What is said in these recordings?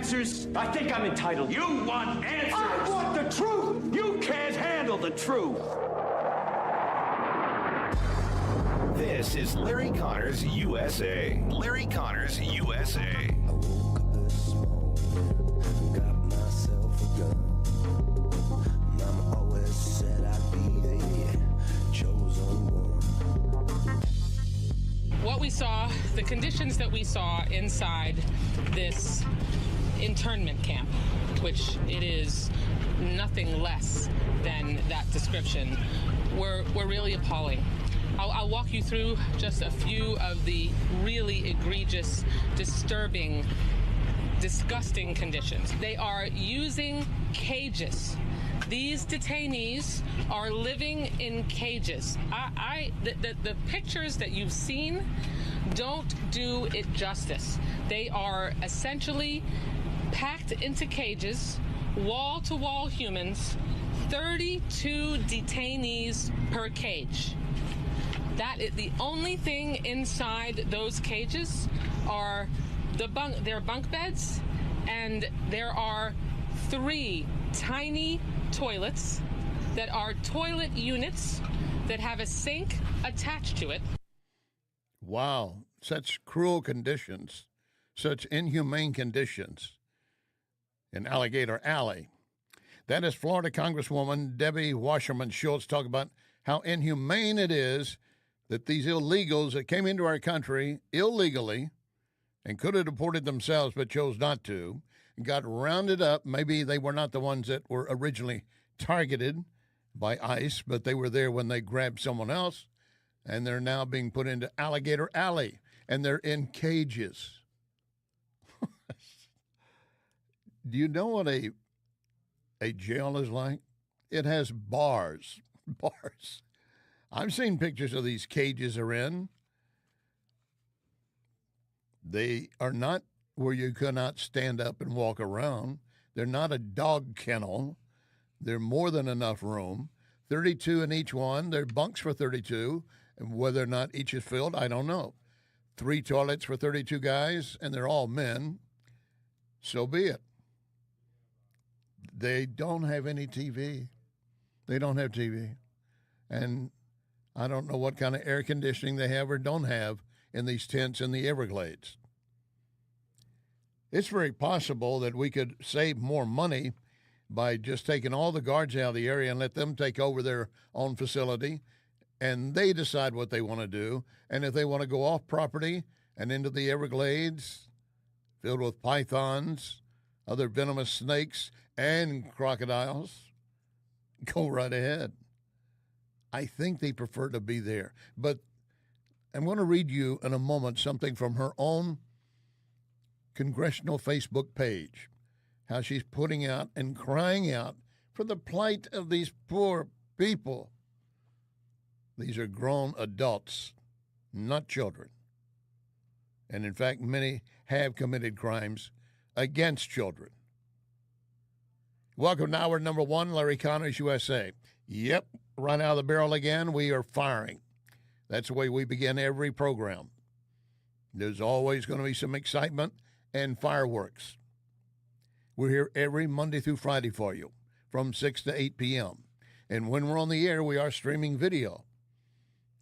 answers? I think I'm entitled. You want answers? I want the truth! You can't handle the truth. This is Larry Connors USA. Larry Connors USA. I woke up this morning, got myself a gun. Mama always said I'd be the chosen one. What we saw, the conditions that we saw inside this internment camp, which it is nothing less than that description, were really appalling. I'll walk you through just a few of the really egregious, disturbing, disgusting conditions. They are using cages. These detainees are living in cages. The pictures that you've seen don't do it justice. They are essentially packed into cages, wall-to-wall humans, 32 detainees per cage. That is the only thing inside those cages are their bunk beds, and there are 3 tiny toilets that are toilet units that have a sink attached to it. Wow, such cruel conditions, such inhumane conditions in Alligator Alley. That is Florida Congresswoman Debbie Wasserman Schultz talking about how inhumane it is that these illegals that came into our country illegally and could have deported themselves but chose not to, and got rounded up. Maybe they were not the ones that were originally targeted by ICE, but they were there when they grabbed someone else, and they're now being put into Alligator Alley, and they're in cages. Do you know what a jail is like? It has bars. Bars. I've seen pictures of these cages they're in. They are not where you cannot stand up and walk around. They're not a dog kennel. They're more than enough room. 32 in each one. They're bunks for 32. And whether or not each is filled, I don't know. 3 toilets for 32 guys, and they're all men. So be it. They don't have any TV. They don't have TV. And I don't know what kind of air conditioning they have or don't have in these tents in the Everglades. It's very possible that we could save more money by just taking all the guards out of the area and let them take over their own facility, and they decide what they want to do. And if they want to go off property and into the Everglades, filled with pythons, other venomous snakes, and crocodiles, go right ahead. I think they prefer to be there. But I'm going to read you in a moment something from her own congressional Facebook page, how she's putting out and crying out for the plight of these poor people. These are grown adults, not children. And in fact, many have committed crimes against children. Welcome to hour number 1, Larry Connors USA. Yep, right out of the barrel again, we are firing. That's the way we begin every program. There's always going to be some excitement and fireworks. We're here every Monday through Friday for you from 6 to 8 p.m. And when we're on the air, we are streaming video.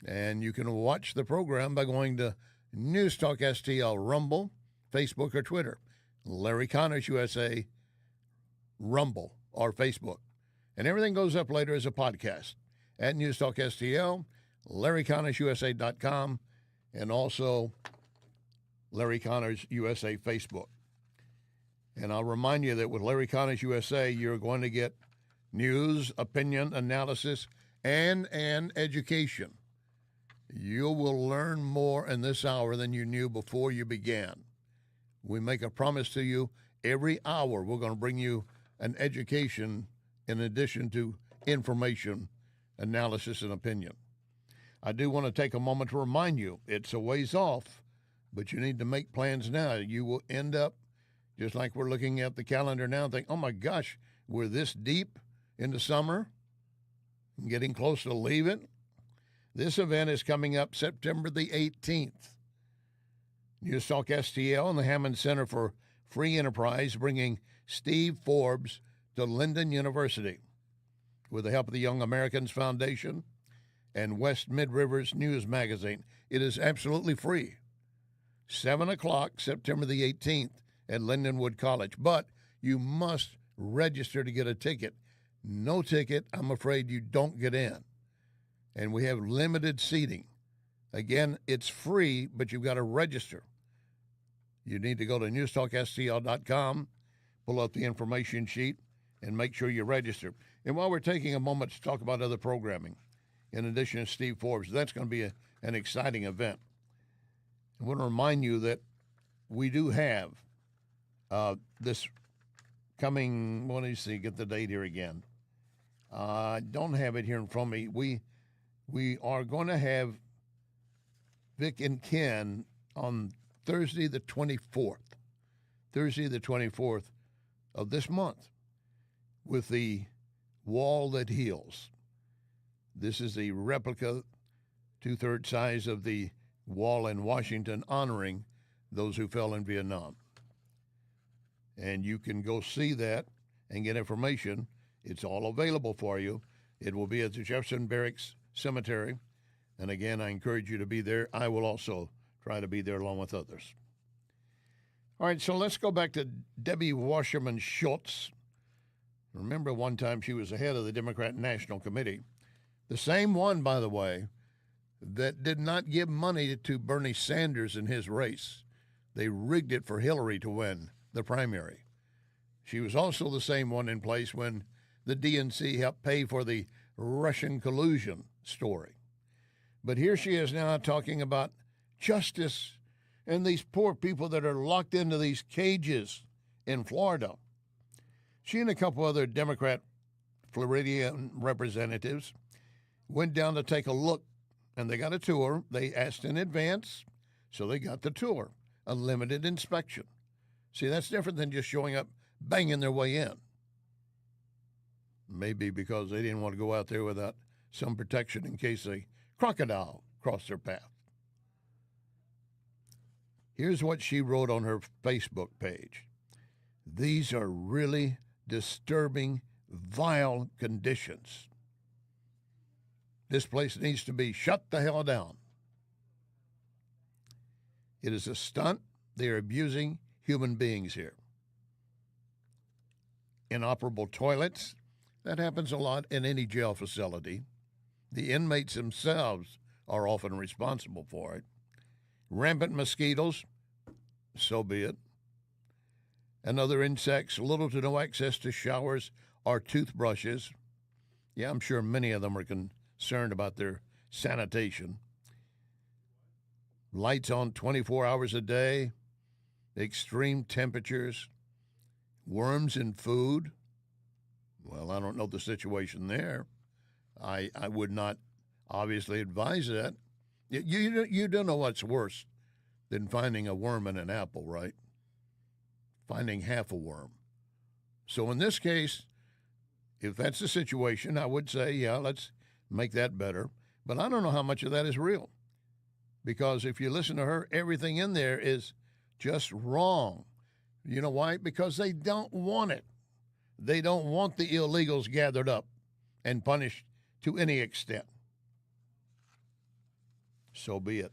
And you can watch the program by going to NewsTalkSTL, Rumble, Facebook, or Twitter. Larry Connors USA, Rumble, or Facebook. And everything goes up later as a podcast at NewsTalkSTL, LarryConnorsUSA.com, and also Larry Connors USA Facebook. And I'll remind you that with Larry Connors USA, you're going to get news, opinion, analysis, and education. You will learn more in this hour than you knew before you began. We make a promise to you every hour we're going to bring you an education in addition to information, analysis, and opinion. I do want to take a moment to remind you, it's a ways off, but you need to make plans now. You will end up, just like we're looking at the calendar now, and think, oh my gosh, we're this deep into summer, getting close to leave it. This event is coming up September the 18th. NewsTalk STL and the Hammond Center for free enterprise bringing Steve Forbes to Linden University with the help of the Young Americans Foundation and West Mid-Rivers News Magazine. It is absolutely free. 7 o'clock, September the 18th at Lindenwood College. But you must register to get a ticket. No ticket, I'm afraid you don't get in. And we have limited seating. Again, it's free, but you've got to register. You need to go to NewsTalkSTL.com, pull up the information sheet, and make sure you register. And while we're taking a moment to talk about other programming, in addition to Steve Forbes, that's going to be an exciting event. I want to remind you that we do have this coming, let me see, get the date here again. I don't have it here in front of me. We are going to have Vic and Ken on Thursday the 24th. Thursday the 24th of this month with the Wall That Heals. This is a replica, 2/3 size of the wall in Washington honoring those who fell in Vietnam. And you can go see that and get information. It's all available for you. It will be at the Jefferson Barracks Cemetery. And again, I encourage you to be there. I will also try to be there along with others. All right, so let's go back to Debbie Wasserman Schultz. Remember one time she was the head of the Democrat National Committee. The same one, by the way, that did not give money to Bernie Sanders in his race. They rigged it for Hillary to win the primary. She was also the same one in place when the DNC helped pay for the Russian collusion story. But here she is now talking about justice and these poor people that are locked into these cages in Florida. She and a couple other Democrat Floridian representatives went down to take a look, and they got a tour. They asked in advance, so they got the tour, a limited inspection. See, that's different than just showing up, banging their way in. Maybe because they didn't want to go out there without some protection in case a crocodile crossed their path. Here's what she wrote on her Facebook page. These are really disturbing, vile conditions. This place needs to be shut the hell down. It is a stunt. They are abusing human beings here. Inoperable toilets. That happens a lot in any jail facility. The inmates themselves are often responsible for it. Rampant mosquitoes, so be it. And other insects, little to no access to showers or toothbrushes. Yeah, I'm sure many of them are concerned about their sanitation. Lights on 24 hours a day, extreme temperatures, worms in food. Well, I don't know the situation there. I would not obviously advise that. You don't know what's worse than finding a worm in an apple, right? Finding half a worm. So in this case, if that's the situation, I would say, yeah, let's make that better. But I don't know how much of that is real. Because if you listen to her, everything in there is just wrong. You know why? Because they don't want it. They don't want the illegals gathered up and punished to any extent. So be it.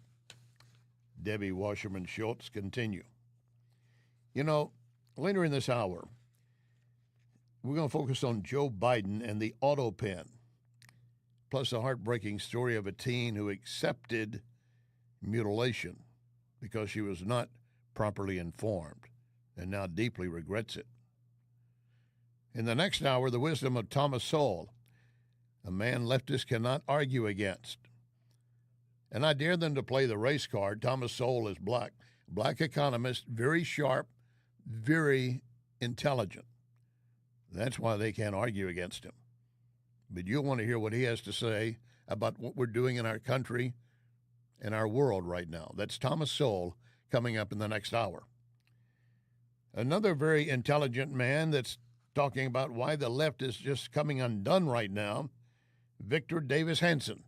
Debbie Wasserman Schultz, continue. You know, later in this hour, we're going to focus on Joe Biden and the autopen, plus a heartbreaking story of a teen who accepted mutilation because she was not properly informed and now deeply regrets it. In the next hour, the wisdom of Thomas Sowell, a man leftists cannot argue against. And I dare them to play the race card. Thomas Sowell is black economist, very sharp, very intelligent. That's why they can't argue against him. But you'll want to hear what he has to say about what we're doing in our country and our world right now. That's Thomas Sowell coming up in the next hour. Another very intelligent man that's talking about why the left is just coming undone right now, Victor Davis Hanson.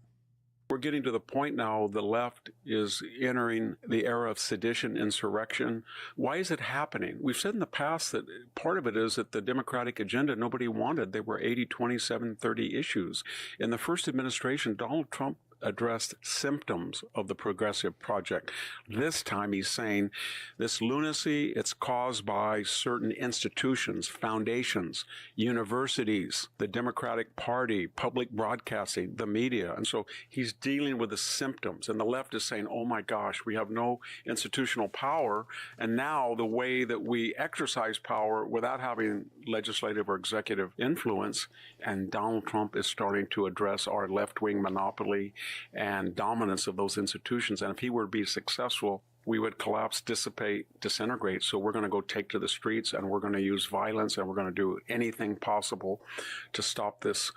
We're getting to the point now the left is entering the era of sedition, insurrection. Why is it happening? We've said in the past that part of it is that the Democratic agenda nobody wanted. They were 80, 27, 30 issues. In the first administration, Donald Trump addressed symptoms of the progressive project. This time he's saying this lunacy, it's caused by certain institutions, foundations, universities, the Democratic Party, public broadcasting, the media. And so he's dealing with the symptoms. And the left is saying, oh my gosh, we have no institutional power. And now the way that we exercise power without having legislative or executive influence, and Donald Trump is starting to address our left-wing monopoly and dominance of those institutions. And if he were to be successful, we would collapse, dissipate, disintegrate. So we're going to go take to the streets, and we're going to use violence, and we're going to do anything possible to stop this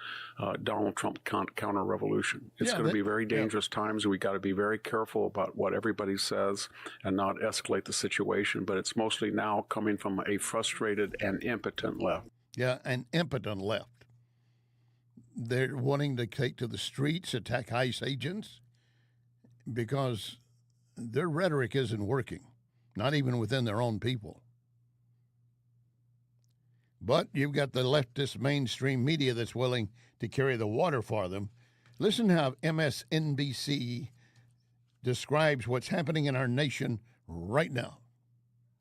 Donald Trump counter-revolution. It's going to be very dangerous times. We got to be very careful about what everybody says and not escalate the situation. But it's mostly now coming from a frustrated and impotent left. Yeah, an impotent left. They're wanting to take to the streets, attack ICE agents, because their rhetoric isn't working, not even within their own people. But you've got the leftist mainstream media that's willing to carry the water for them. Listen how MSNBC describes what's happening in our nation right now.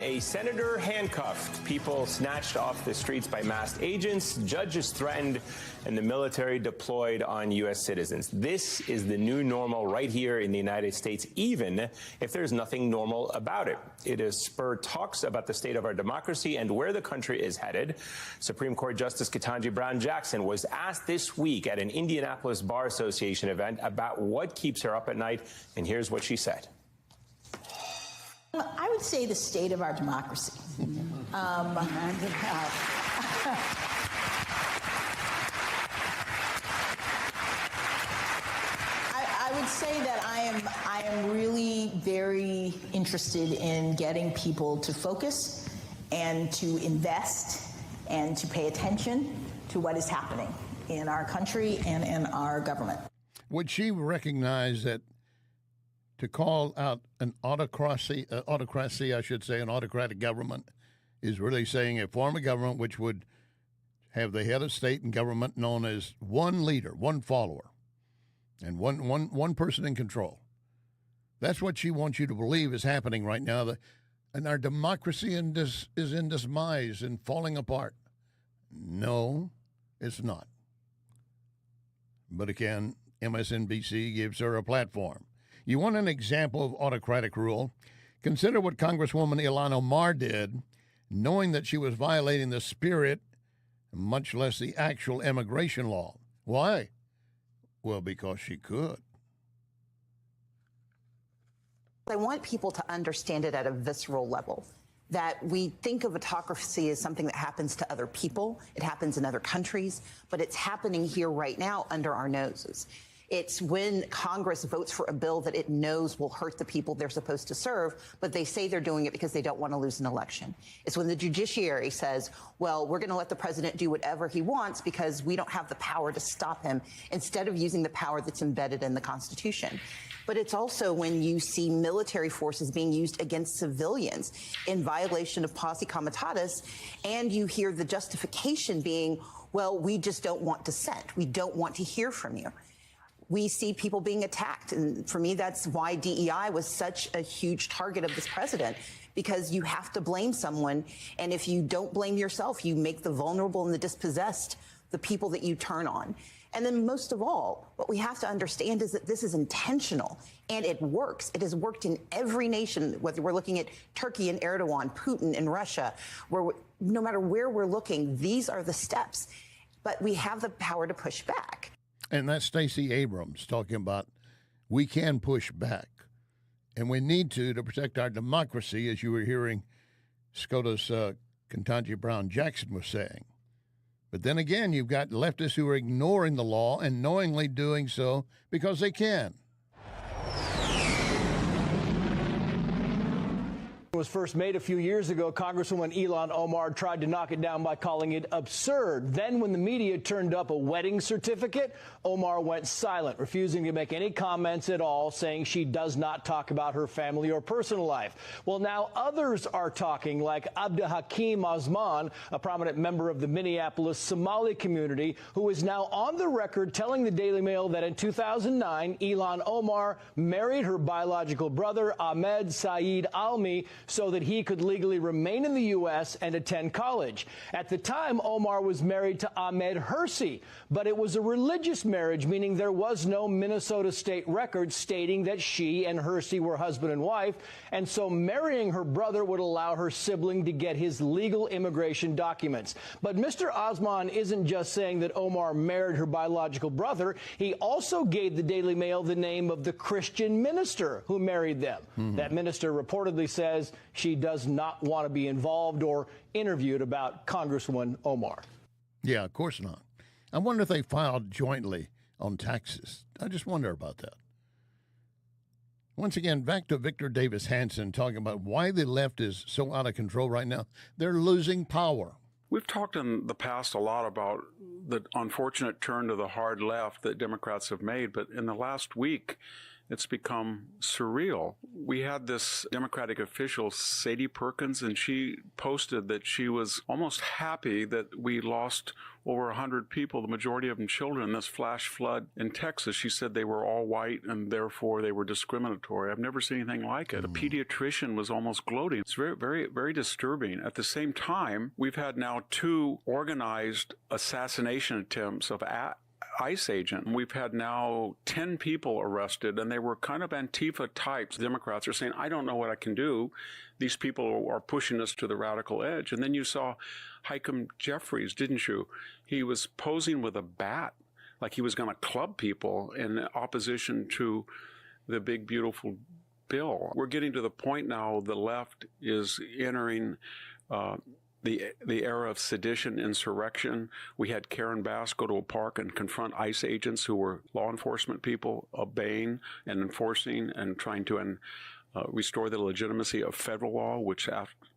A senator handcuffed, people snatched off the streets by masked agents, judges threatened, and the military deployed on U.S. citizens. This is the new normal right here in the United States, even if there's nothing normal about it. It has spurred talks about the state of our democracy and where the country is headed. Supreme Court Justice Ketanji Brown Jackson was asked this week at an Indianapolis Bar Association event about what keeps her up at night, and here's what she said. I would say the state of our democracy. I would say that I am really very interested in getting people to focus and to invest and to pay attention to what is happening in our country and in our government. Would she recognize that to call out an autocracy, an autocratic government, is really saying a form of government which would have the head of state and government known as one leader, one follower, and one person in control? That's what she wants you to believe is happening right now. And our democracy is in demise and falling apart. No, it's not. But again, MSNBC gives her a platform. You want an example of autocratic rule? Consider what Congresswoman Ilhan Omar did, knowing that she was violating the spirit, much less the actual immigration law. Why? Well, because she could. I want people to understand it at a visceral level, that we think of autocracy as something that happens to other people. It happens in other countries, but it's happening here right now under our noses. It's when Congress votes for a bill that it knows will hurt the people they're supposed to serve, but they say they're doing it because they don't want to lose an election. It's when the judiciary says, well, we're going to let the president do whatever he wants because we don't have the power to stop him, instead of using the power that's embedded in the Constitution. But it's also when you see military forces being used against civilians in violation of posse comitatus, and you hear the justification being, well, we just don't want dissent. We don't want to hear from you. We see people being attacked. And for me, that's why DEI was such a huge target of this president, because you have to blame someone. And if you don't blame yourself, you make the vulnerable and the dispossessed the people that you turn on. And then most of all, what we have to understand is that this is intentional and it works. It has worked in every nation, whether we're looking at Turkey and Erdogan, Putin and Russia, where no matter where we're looking, these are the steps. But we have the power to push back. And that's Stacey Abrams talking about we can push back. And we need to protect our democracy, as you were hearing SCOTUS Ketanji Brown Jackson was saying. But then again, you've got leftists who are ignoring the law and knowingly doing so because they can. was first made a few years ago, Congresswoman Ilhan Omar tried to knock it down by calling it absurd. Then when the media turned up a wedding certificate, Omar went silent, refusing to make any comments at all, saying she does not talk about her family or personal life. Well, now others are talking, like Abdulhakim Osman, a prominent member of the Minneapolis Somali community, who is now on the record telling the Daily Mail that in 2009, Ilhan Omar married her biological brother, Ahmed Saeed Almi, so that he could legally remain in the U.S. and attend college. At the time, Omar was married to Ahmed Hersey, but it was a religious marriage, meaning there was no Minnesota state record stating that she and Hersey were husband and wife, and so marrying her brother would allow her sibling to get his legal immigration documents. But Mr. Osman isn't just saying that Omar married her biological brother. He also gave the Daily Mail the name of the Christian minister who married them. That minister reportedly says she does not want to be involved or interviewed about Congresswoman Omar. Yeah, of course not. I wonder if they filed jointly on taxes. I just wonder about that. Once again, back to Victor Davis Hanson talking about why the left is so out of control right now. They're losing power. We've talked in the past a lot about the unfortunate turn to the hard left that Democrats have made, but in the last week, it's become surreal. We had this Democratic official, Sadie Perkins, and she posted that she was almost happy that we lost over 100 people, the majority of them children, in this flash flood in Texas. She said they were all white and therefore they were discriminatory. I've never seen anything like it. A pediatrician was almost gloating. It's very, very, very disturbing. At the same time, we've had now 2 organized assassination attempts of ICE agent. We've had now 10 people arrested, and they were kind of Antifa types. Democrats are saying, I don't know what I can do. These people are pushing us to the radical edge. And then you saw Hakeem Jeffries, didn't you? He was posing with a bat, like he was going to club people in opposition to the big, beautiful bill. We're getting to the point now the left is entering the era of sedition, insurrection. We had Karen Bass go to a park and confront ICE agents who were law enforcement people, obeying and enforcing and trying to restore the legitimacy of federal law, which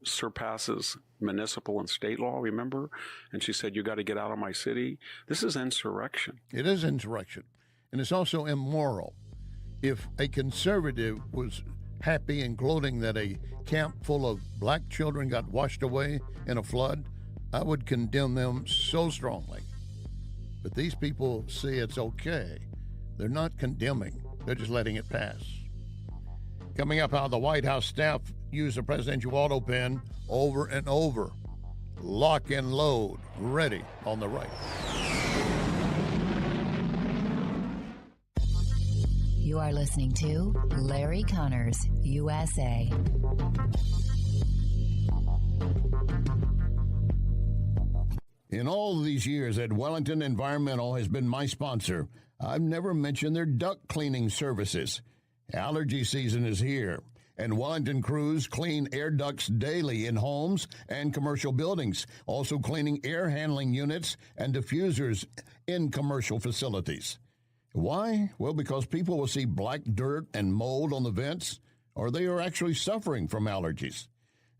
surpasses municipal and state law, remember? And she said, you got to get out of my city. This is insurrection. It is insurrection. And it's also immoral. If a conservative was happy and gloating that a camp full of black children got washed away in a flood, I would condemn them so strongly. But these people see it's okay. They're not condemning. They're just letting it pass. Coming up, how the White House staff used the presidential autopen over and over. Lock and load, ready on the right. You are listening to Larry Connors, USA. In all of these years that Wellington Environmental has been my sponsor, I've never mentioned their duct cleaning services. Allergy season is here, and Wellington crews clean air ducts daily in homes and commercial buildings, also cleaning air handling units and diffusers in commercial facilities. Why? Well, because people will see black dirt and mold on the vents, or they are actually suffering from allergies.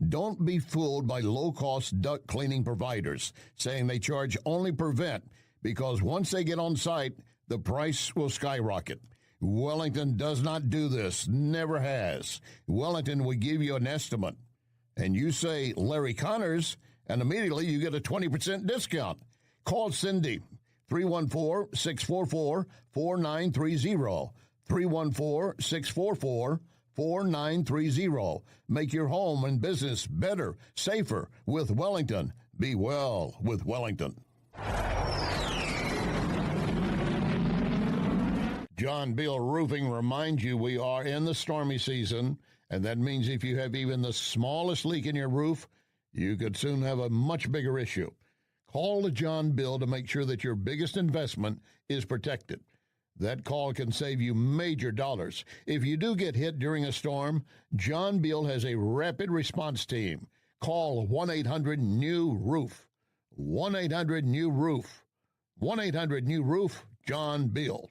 Don't be fooled by low-cost duct cleaning providers saying they charge only per vent, because once they get on site, the price will skyrocket. Wellington does not do this, never has. Wellington will give you an estimate, and you say Larry Connors, and immediately you get a 20% discount. Call Cindy. 314-644-4930. 314-644-4930. Make your home and business better, safer with Wellington. Be well with Wellington. John Beal Roofing reminds you we are in the stormy season, and that means if you have even the smallest leak in your roof, you could soon have a much bigger issue. Call John Bill to make sure that your biggest investment is protected. That call can save you major dollars. If you do get hit during a storm, John Bill has a rapid response team. Call 1-800-NEW-ROOF. 1-800-NEW-ROOF. 1-800-NEW-ROOF, John Bill.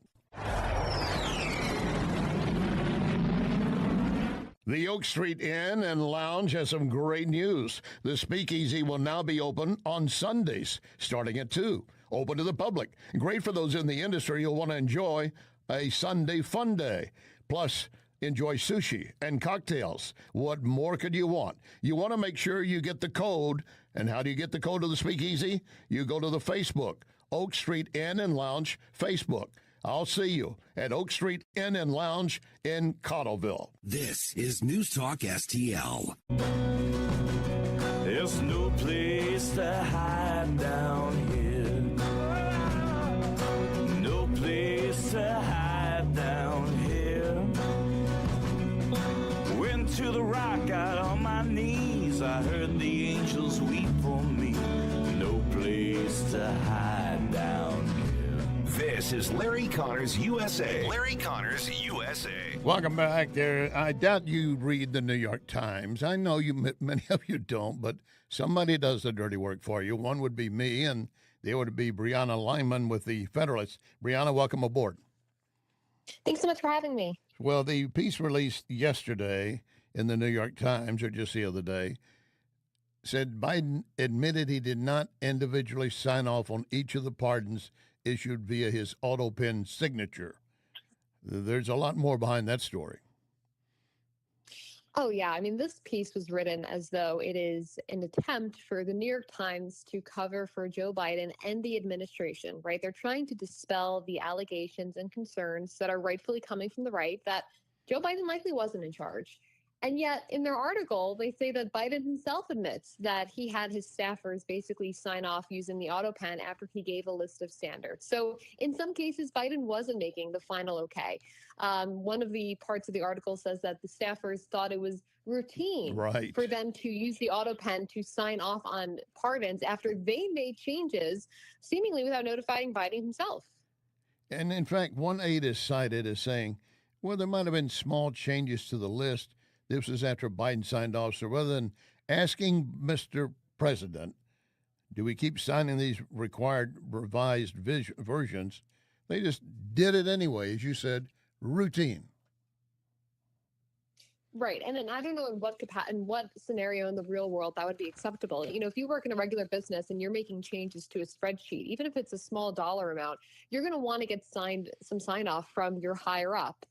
The Oak Street Inn and Lounge has some great news. The Speakeasy will now be open on Sundays, starting at 2. Open to the public. Great for those in the industry who'll want to enjoy a Sunday fun day. Plus, enjoy sushi and cocktails. What more could you want? You want to make sure you get the code. And how do you get the code to the Speakeasy? You go to the Facebook, Oak Street Inn and Lounge Facebook. I'll see you at Oak Street Inn and Lounge in Cottleville. This is News Talk STL. There's no place to hide down here. No place to hide down here. Went to the rock, got on my knees. I heard the angels weep for me. No place to hide down here. This is Larry Connors USA. Larry Connors USA. Welcome back there. I doubt you read the New York Times. I know many of you don't, but somebody does the dirty work for you. One would be me, and the other would be Brianna Lyman with the Federalist. Brianna, welcome aboard. Thanks so much for having me. Well, the piece released yesterday in the New York Times, or just the other day, said Biden admitted he did not individually sign off on each of the pardons issued via his autopen signature. There's a lot more behind that story. Oh, yeah. I mean, this piece was written as though it is an attempt for the New York Times to cover for Joe Biden and the administration, right? They're trying to dispel the allegations and concerns that are rightfully coming from the right that Joe Biden likely wasn't in charge. And yet, in their article, they say that Biden himself admits that he had his staffers basically sign off using the autopen after he gave a list of standards. So in some cases, Biden wasn't making the final okay. One of the parts of the article says that the staffers thought it was routine for them to use the autopen to sign off on pardons after they made changes, seemingly without notifying Biden himself. And in fact, one aide is cited as saying, well, there might have been small changes to the list. This was after Biden signed off. So rather than asking Mr. President, do we keep signing these required revised versions, they just did it anyway, as you said, routine. Right. And then I don't know in what scenario in the real world that would be acceptable. You know, if you work in a regular business and you're making changes to a spreadsheet, even if it's a small dollar amount, you're going to want to get some sign off from your higher up,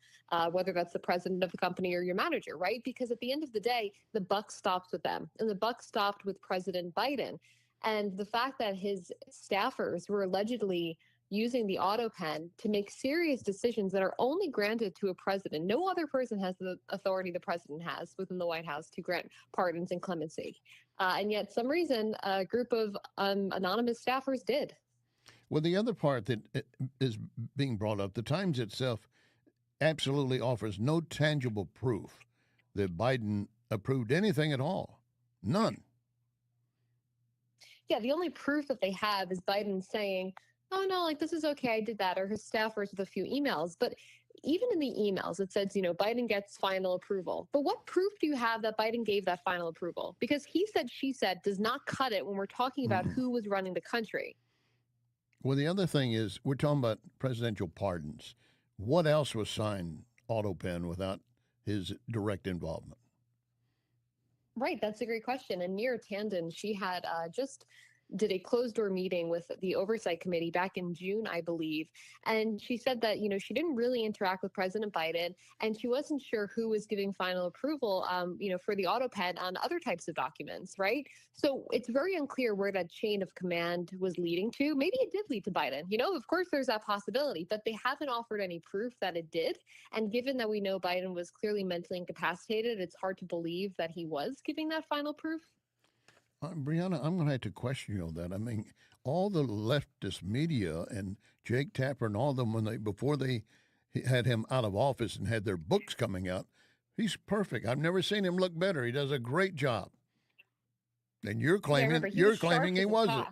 whether that's the president of the company or your manager, right? Because at the end of the day, the buck stops with them, and the buck stopped with President Biden. And the fact that his staffers were allegedly using the autopen to make serious decisions that are only granted to a president. No other person has the authority the president has within the White House to grant pardons and clemency. And yet, some reason, a group of anonymous staffers did. Well, the other part that is being brought up, the Times itself absolutely offers no tangible proof that Biden approved anything at all. None. Yeah, the only proof that they have is Biden saying, oh, no, like, this is okay, I did that, or his staffers with a few emails. But even in the emails, it says, you know, Biden gets final approval. But what proof do you have that Biden gave that final approval? Because he said, she said does not cut it when we're talking about who was running the country. Well, the other thing is, we're talking about presidential pardons. What else was signed autopen without his direct involvement? Right, that's a great question. And Neera Tanden, she had just did a closed-door meeting with the Oversight Committee back in June, I believe. And she said that, you know, she didn't really interact with President Biden, and she wasn't sure who was giving final approval, you know, for the autopen on other types of documents, right? So it's very unclear where that chain of command was leading to. Maybe it did lead to Biden. You know, of course, there's that possibility, but they haven't offered any proof that it did. And given that we know Biden was clearly mentally incapacitated, it's hard to believe that he was giving that final proof. Brianna, I'm going to have to question you on that. I mean, all the leftist media and Jake Tapper and all of them, before they had him out of office and had their books coming out, he's perfect. I've never seen him look better. He does a great job. And you're claiming he wasn't.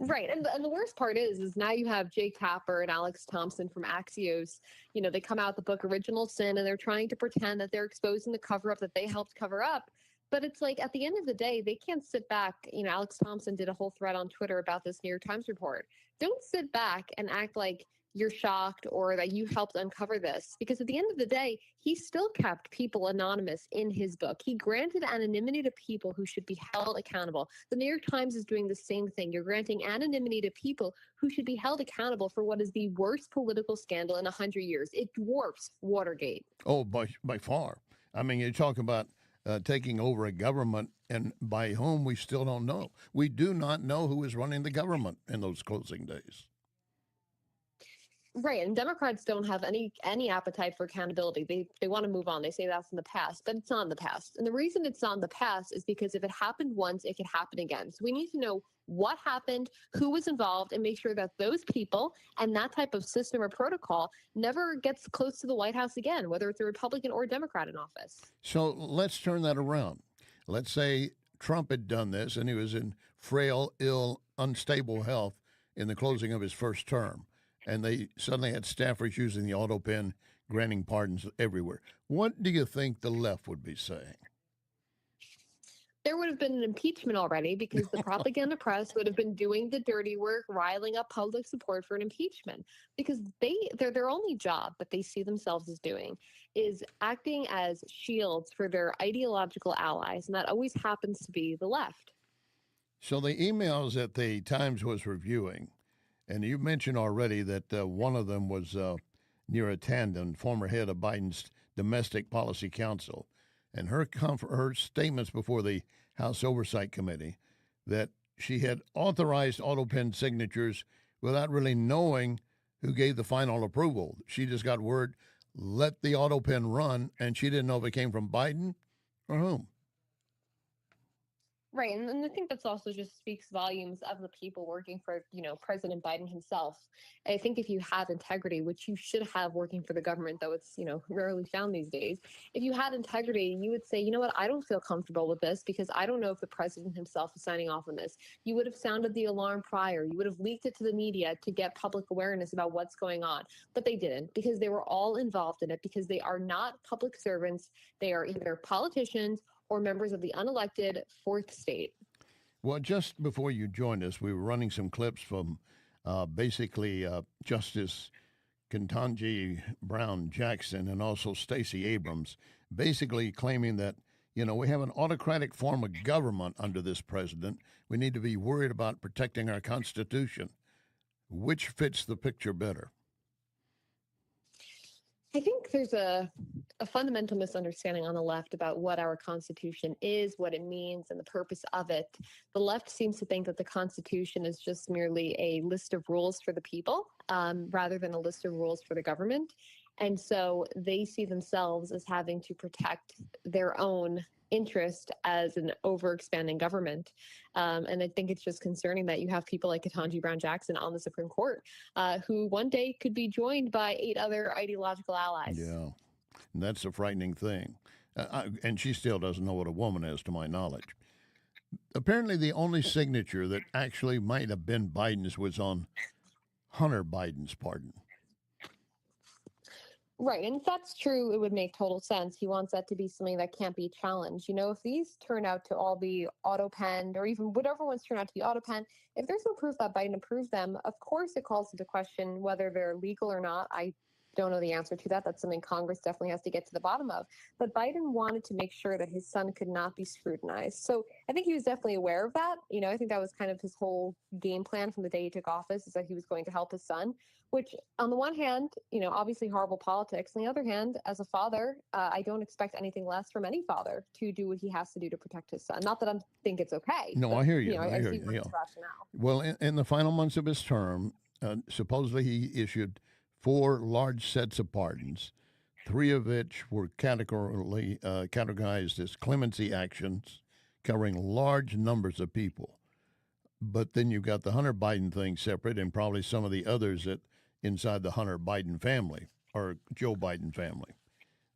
Right. And the worst part is now you have Jake Tapper and Alex Thompson from Axios. You know, they come out with the book Original Sin, and they're trying to pretend that they're exposing the cover-up that they helped cover up. But it's like, at the end of the day, they can't sit back. You know, Alex Thompson did a whole thread on Twitter about this New York Times report. Don't sit back and act like you're shocked or that you helped uncover this, because at the end of the day, he still kept people anonymous in his book. He granted anonymity to people who should be held accountable. The New York Times is doing the same thing. You're granting anonymity to people who should be held accountable for what is the worst political scandal in 100 years. It dwarfs Watergate. Oh, by far. I mean, you talk about taking over a government, and by whom we still don't know. We do not know who is running the government in those closing days. Right, and Democrats don't have any appetite for accountability. They want to move on. They say that's in the past, but it's not in the past. And the reason it's not in the past is because if it happened once, it could happen again. So we need to know what happened, who was involved, and make sure that those people and that type of system or protocol never gets close to the White House again, whether it's a Republican or a Democrat in office. So let's turn that around. Let's say Trump had done this and he was in frail, ill, unstable health in the closing of his first term, and they suddenly had staffers using the autopen, granting pardons everywhere. What do you think the left would be saying? There would have been an impeachment already, because the propaganda press would have been doing the dirty work, riling up public support for an impeachment, because their only job that they see themselves as doing is acting as shields for their ideological allies, and that always happens to be the left. So the emails that the Times was reviewing, and you mentioned already that one of them was Neera Tanden, former head of Biden's Domestic Policy Council, and her statements before the House Oversight Committee that she had authorized autopen signatures without really knowing who gave the final approval. She just got word, let the autopen run, and she didn't know if it came from Biden or whom. Right, and I think that's also just speaks volumes of the people working for, President Biden himself. I think if you have integrity, which you should have working for the government, though it's, rarely found these days, if you had integrity, you would say, you know what, I don't feel comfortable with this because I don't know if the president himself is signing off on this. You would have sounded the alarm prior. You would have leaked it to the media to get public awareness about what's going on. But they didn't, because they were all involved in it, because they are not public servants. They are either politicians or members of the unelected fourth state. Well, just before you joined us, we were running some clips from Justice Ketanji Brown Jackson and also Stacey Abrams, basically claiming that, we have an autocratic form of government under this president. We need to be worried about protecting our Constitution. Which fits the picture better? I think there's a fundamental misunderstanding on the left about what our Constitution is, what it means, and the purpose of it. The left seems to think that the Constitution is just merely a list of rules for the people, rather than a list of rules for the government. And so they see themselves as having to protect their own interest as an overexpanding government. And I think it's just concerning that you have people like Ketanji Brown Jackson on the Supreme Court, who one day could be joined by 8 other ideological allies. Yeah, and that's a frightening thing. And she still doesn't know what a woman is, to my knowledge. Apparently, the only signature that actually might have been Biden's was on Hunter Biden's pardon. Right. And if that's true, it would make total sense. He wants that to be something that can't be challenged. If these turn out to all be auto-penned, or even whatever ones turn out to be auto-penned, if there's no proof that Biden approved them, of course it calls into question whether they're legal or not. I don't know the answer to that. That's something Congress definitely has to get to the bottom of. But Biden wanted to make sure that his son could not be scrutinized. So I think he was definitely aware of that. I think that was kind of his whole game plan from the day he took office, is that he was going to help his son, which on the one hand, obviously horrible politics. On the other hand, as a father, I don't expect anything less from any father to do what he has to do to protect his son. Not that I think it's okay. No, but, I hear you. I hear see you. his rationale. Well, in the final months of his term, supposedly he issued 4 large sets of pardons, 3 of which were categorized as clemency actions, covering large numbers of people. But then you've got the Hunter Biden thing separate, and probably some of the others that inside the Hunter Biden family or Joe Biden family.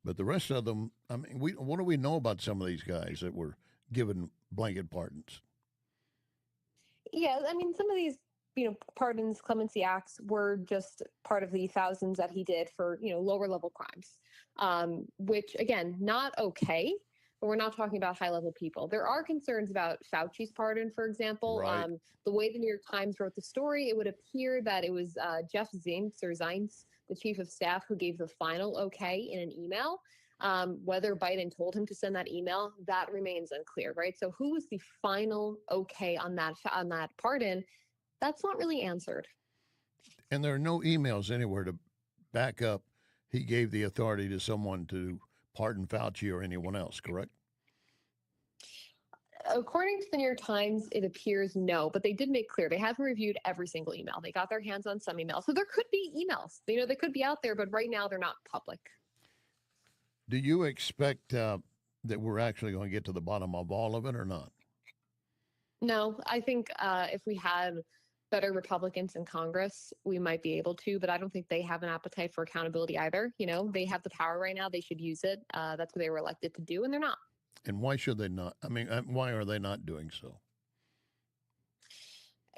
But the rest of them, what do we know about some of these guys that were given blanket pardons? Yeah, some of these pardons, clemency acts were just part of the thousands that he did for, lower level crimes, which again, not okay. but we're not talking about high-level people. There are concerns about Fauci's pardon, for example. Right. The way the New York Times wrote the story, it would appear that it was Jeff Zients, the chief of staff, who gave the final okay in an email. Whether Biden told him to send that email, that remains unclear, right? So who was the final okay on that pardon? That's not really answered. And there are no emails anywhere to back up he gave the authority to someone to pardon Fauci or anyone else, correct? According to the New York Times, it appears no, but they did make clear they haven't reviewed every single email. They got their hands on some emails. So there could be emails. You know, they could be out there, but right now they're not public. Do you expect that we're actually going to get to the bottom of all of it or not? No, I think if we had better Republicans in Congress, we might be able to, but I don't think they have an appetite for accountability either. You know, they have the power right now. They should use it. That's what they were elected to do, and they're not. And why should they not? I mean, why are they not doing so?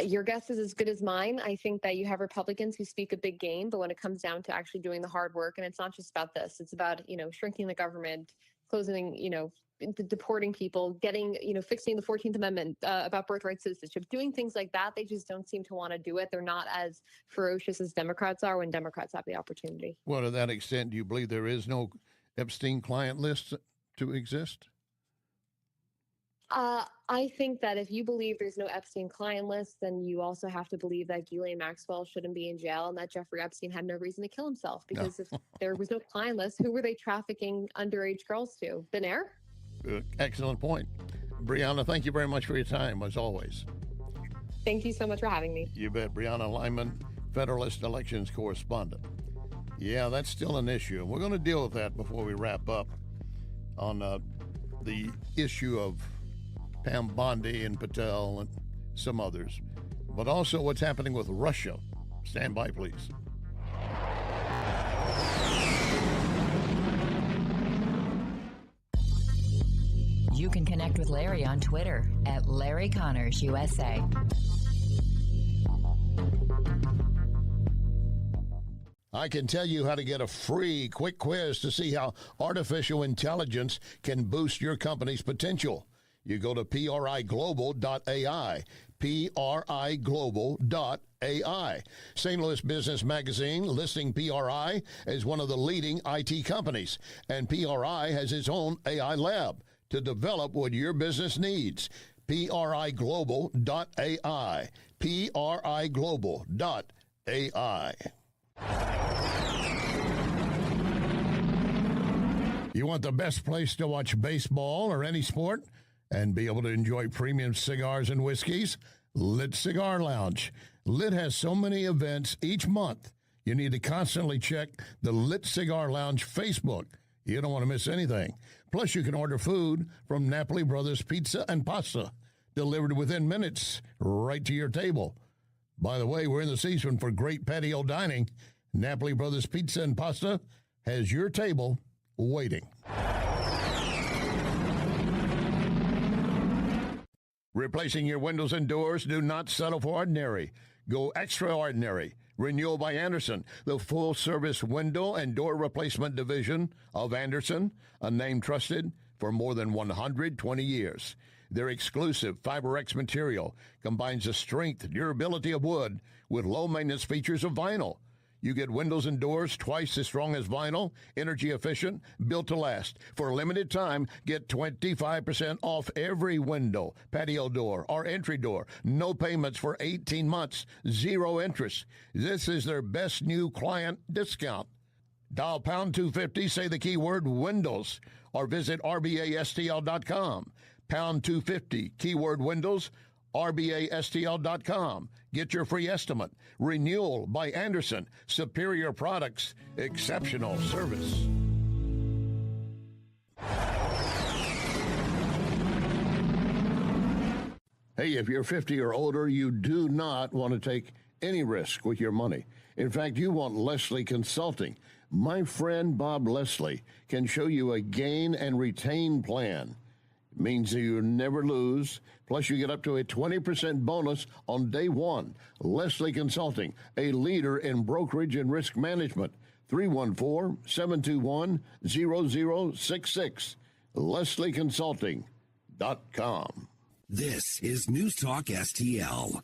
Your guess is as good as mine. I think that you have Republicans who speak a big game, but when it comes down to actually doing the hard work, and it's not just about this, it's about, you know, shrinking the government, closing, you know, deporting people, getting, you know, fixing the 14th Amendment about birthright citizenship, doing things like that. They just don't seem to want to do it. They're not as ferocious as Democrats are when Democrats have the opportunity. Well, to that extent, do you believe there is no Epstein client list to exist? I think that if you believe there's no Epstein client list, then you also have to believe that Ghislaine Maxwell shouldn't be in jail and that Jeffrey Epstein had no reason to kill himself. Because if there was no client list, who were they trafficking underage girls to? Thin air? Excellent point. Brianna, thank you very much for your time, as always. Thank you so much for having me. You bet. Brianna Lyman, Federalist Elections Correspondent. Yeah, that's still an issue. And we're going to deal with that before we wrap up on the issue of Pam Bondi and Patel and some others, but also what's happening with Russia. Stand by, please. You can connect with Larry on Twitter at Larry Connors USA. I can tell you how to get a free quick quiz to see how artificial intelligence can boost your company's potential. You go to priglobal.ai, priglobal.ai. St. Louis Business Magazine listing PRI as one of the leading IT companies, and PRI has its own AI lab to develop what your business needs. priglobal.ai, priglobal.ai. You want the best place to watch baseball or any sport and be able to enjoy premium cigars and whiskeys? Lit Cigar Lounge. Lit has so many events each month. You need to constantly check the Lit Cigar Lounge Facebook. You don't want to miss anything. Plus, you can order food from Napoli Brothers Pizza and Pasta, delivered within minutes right to your table. By the way, we're in the season for great patio dining. Napoli Brothers Pizza and Pasta has your table waiting. Replacing your windows and doors? Do not settle for ordinary. Go extraordinary. Renewal by Andersen, the full-service window and door replacement division of Andersen, a name trusted for more than 120 years. Their exclusive FiberX material combines the strength and durability of wood with low-maintenance features of vinyl. You get windows and doors twice as strong as vinyl, energy efficient, built to last. For a limited time, get 25% off every window, patio door, or entry door. No payments for 18 months, zero interest. This is their best new client discount. Dial pound 250, say the keyword windows, or visit rbastl.com. Pound 250, keyword windows, rbastl.com. Get your free estimate. Renewal by Andersen. Superior products, exceptional service. Hey, if you're 50 or older, you do not want to take any risk with your money. In fact, you want Leslie Consulting. My friend Bob Leslie can show you a gain and retain plan. It means that you never lose. Plus, you get up to a 20% bonus on day one. Leslie Consulting, a leader in brokerage and risk management. 314-721-0066. LeslieConsulting.com. This is NewsTalk STL.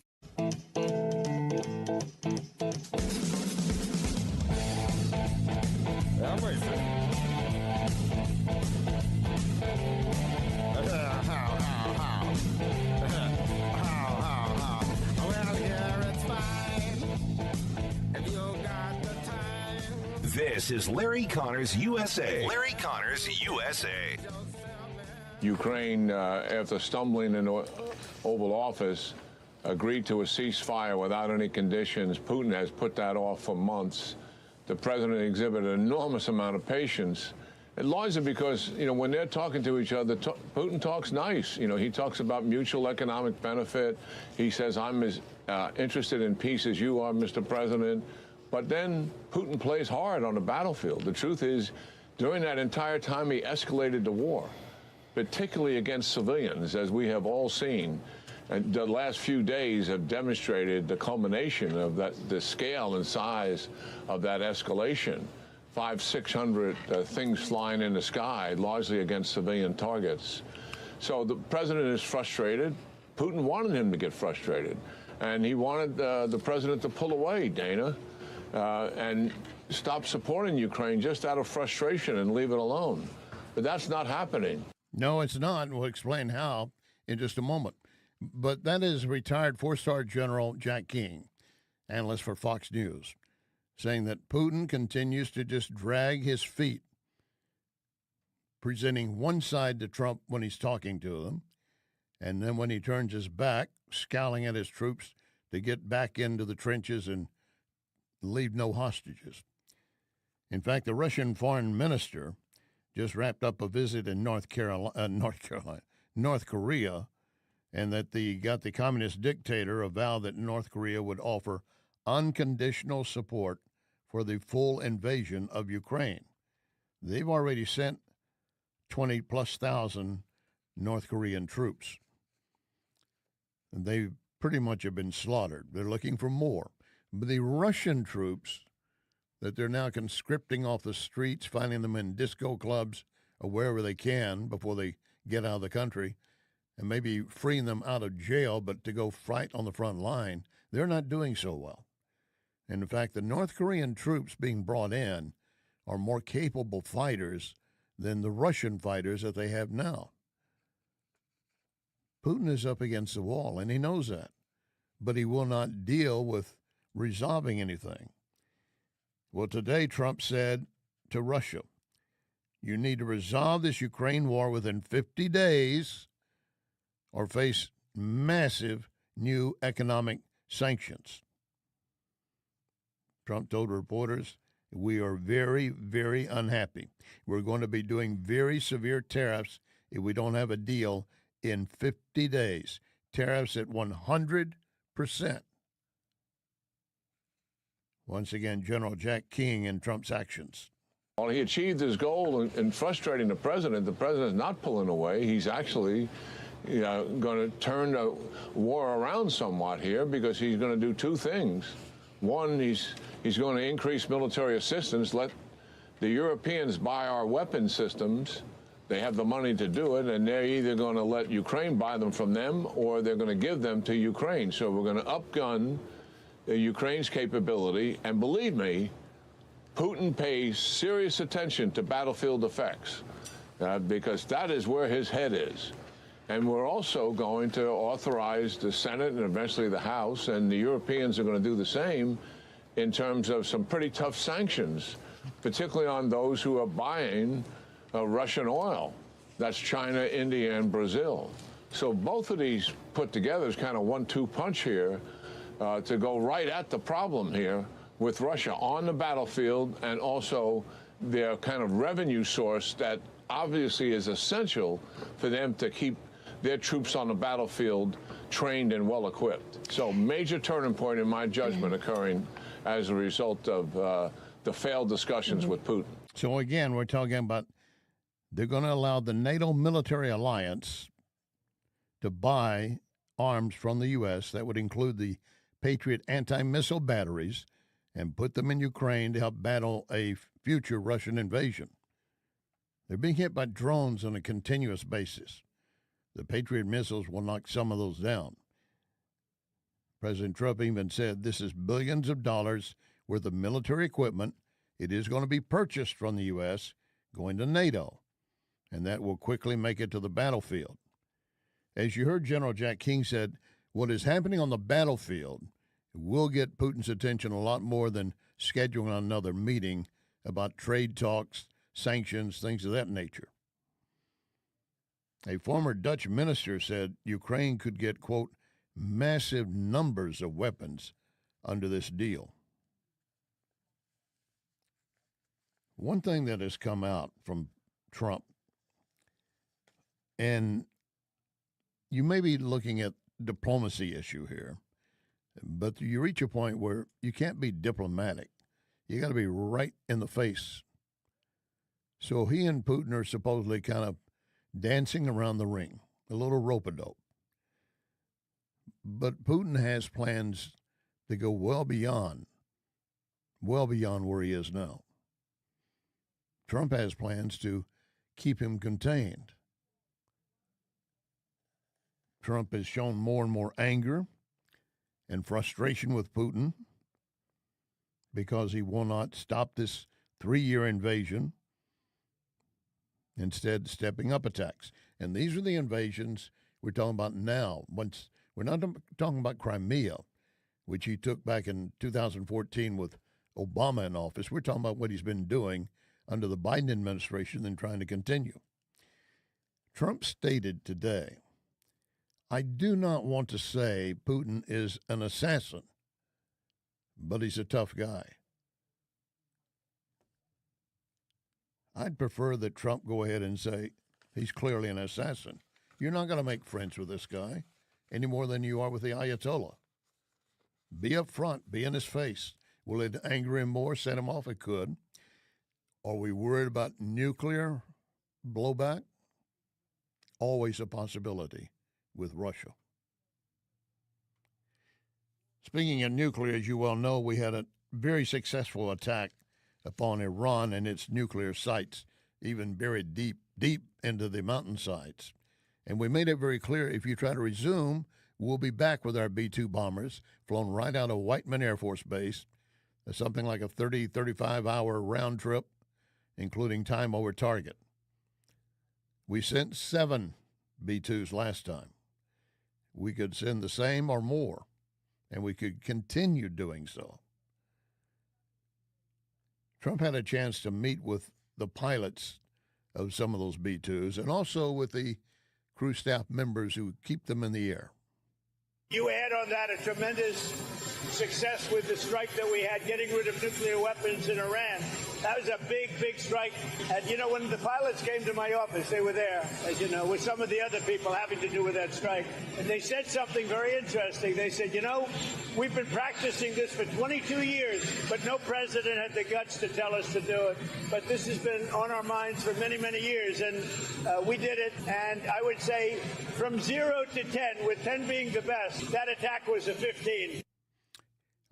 This is Larry Connors USA. Larry Connors USA. Ukraine, after stumbling in the Oval Office, agreed to a ceasefire without any conditions. Putin has put that off for months. The president exhibited an enormous amount of patience. And largely because, when they're talking to each other, Putin talks nice. He talks about mutual economic benefit. He says, I'm as interested in peace as you are, Mr. President. But then Putin plays hard on the battlefield. The truth is, during that entire time, he escalated the war, particularly against civilians, as we have all seen. And the last few days have demonstrated the culmination of the scale and size of that escalation. 500-600 things flying in the sky, largely against civilian targets. So the president is frustrated. Putin wanted him to get frustrated. And he wanted the president to pull away, Dana, and stop supporting Ukraine just out of frustration and leave it alone. But that's not happening. No, it's not. We'll explain how in just a moment. But that is retired four-star General Jack King, analyst for Fox News, saying that Putin continues to just drag his feet, presenting one side to Trump when he's talking to them, and then when he turns his back, scowling at his troops to get back into the trenches and leave no hostages. In fact, the Russian foreign minister just wrapped up a visit in North Korea, and that got the communist dictator a vow that North Korea would offer unconditional support for the full invasion of Ukraine. They've already sent 20,000+ North Korean troops. And they pretty much have been slaughtered. They're looking for more. But the Russian troops that they're now conscripting off the streets, finding them in disco clubs or wherever they can before they get out of the country, and maybe freeing them out of jail, but to go fight on the front line, they're not doing so well. And in fact, the North Korean troops being brought in are more capable fighters than the Russian fighters that they have now. Putin is up against the wall, and he knows that. But he will not deal with resolving anything. Well, today Trump said to Russia, you need to resolve this Ukraine war within 50 days or face massive new economic sanctions. Trump told reporters, we are very, very unhappy. We're going to be doing very severe tariffs if we don't have a deal in 50 days. Tariffs at 100%. Once again, General Jack King in Trump's actions. Well, he achieved his goal in frustrating the president. The president's not pulling away. He's actually going to turn the war around somewhat here, because he's going to do two things. One, he's going to increase military assistance, let the Europeans buy our weapon systems. They have the money to do it, and they're either going to let Ukraine buy them from them, or they're going to give them to Ukraine. So we're going to upgun Ukraine's capability. And believe me, Putin pays serious attention to battlefield effects, because that is where his head is. And we're also going to authorize the Senate and eventually the House, and the Europeans are going to do the same in terms of some pretty tough sanctions, particularly on those who are buying Russian oil. That's China, India, and Brazil. So both of these put together is kind of 1-2 punch here to go right at the problem here with Russia on the battlefield, and also their kind of revenue source that obviously is essential for them to keep their troops on the battlefield trained and well equipped. So major turning point in my judgment occurring as a result of the failed discussions with Putin. So again, we're talking about they're going to allow the NATO military alliance to buy arms from the U.S. that would include the Patriot anti-missile batteries, and put them in Ukraine to help battle a future Russian invasion. They're being hit by drones on a continuous basis. The Patriot missiles will knock some of those down. President Trump even said this is billions of dollars worth of military equipment. It is going to be purchased from the U.S., going to NATO, and that will quickly make it to the battlefield. As you heard General Jack King said, what is happening on the battlefield will get Putin's attention a lot more than scheduling another meeting about trade talks, sanctions, things of that nature. A former Dutch minister said Ukraine could get, quote, massive numbers of weapons under this deal. One thing that has come out from Trump, and you may be looking at diplomacy issue here, but you reach a point where you can't be diplomatic. You got to be right in the face. So he and Putin are supposedly kind of dancing around the ring, a little rope-a-dope. But Putin has plans to go well beyond where he is now. Trump has plans to keep him contained. Trump has shown more and more anger and frustration with Putin because he will not stop this 3-year invasion, instead stepping up attacks. And these are the invasions we're talking about now. Once we're not talking about Crimea, which he took back in 2014 with Obama in office. We're talking about what he's been doing under the Biden administration and trying to continue. Trump stated today, I do not want to say Putin is an assassin, but he's a tough guy. I'd prefer that Trump go ahead and say he's clearly an assassin. You're not going to make friends with this guy any more than you are with the Ayatollah. Be up front, be in his face. Will it anger him more, set him off? It could. Are we worried about nuclear blowback? Always a possibility with Russia. Speaking of nuclear, as you well know, we had a very successful attack upon Iran and its nuclear sites, even buried deep into the mountainsides. And we made it very clear, if you try to resume, we'll be back with our B-2 bombers, flown right out of Whiteman Air Force Base, something like a 30, 35-hour round trip, including time over target. We sent 7 B-2s last time. We could send the same or more, and we could continue doing so. Trump had a chance to meet with the pilots of some of those B-2s and also with the crew staff members who keep them in the air. You add on that a tremendous success with the strike that we had, getting rid of nuclear weapons in Iran. That was a big, big strike. And, you know, when the pilots came to my office, they were there, as you know, with some of the other people having to do with that strike. And they said something very interesting. They said, you know, we've been practicing this for 22 years, but no president had the guts to tell us to do it. But this has been on our minds for many, many years, and we did it. And I would say from 0 to 10, with 10 being the best, that attack was a 15.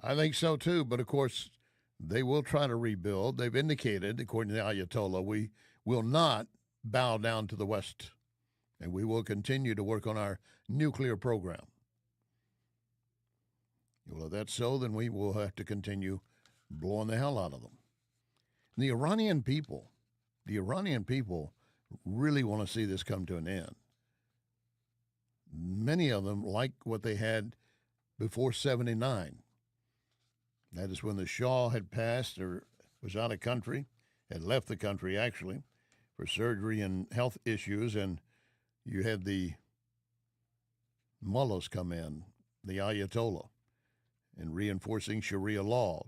I think so, too. But, of course, they will try to rebuild. They've indicated, according to the Ayatollah, we will not bow down to the West, and we will continue to work on our nuclear program. Well, if that's so, then we will have to continue blowing the hell out of them. And the Iranian people really want to see this come to an end. Many of them like what they had before 79. That is when the Shah had passed or was out of country, had left the country actually, for surgery and health issues, and you had the mullahs come in, the Ayatollah, and reinforcing Sharia law,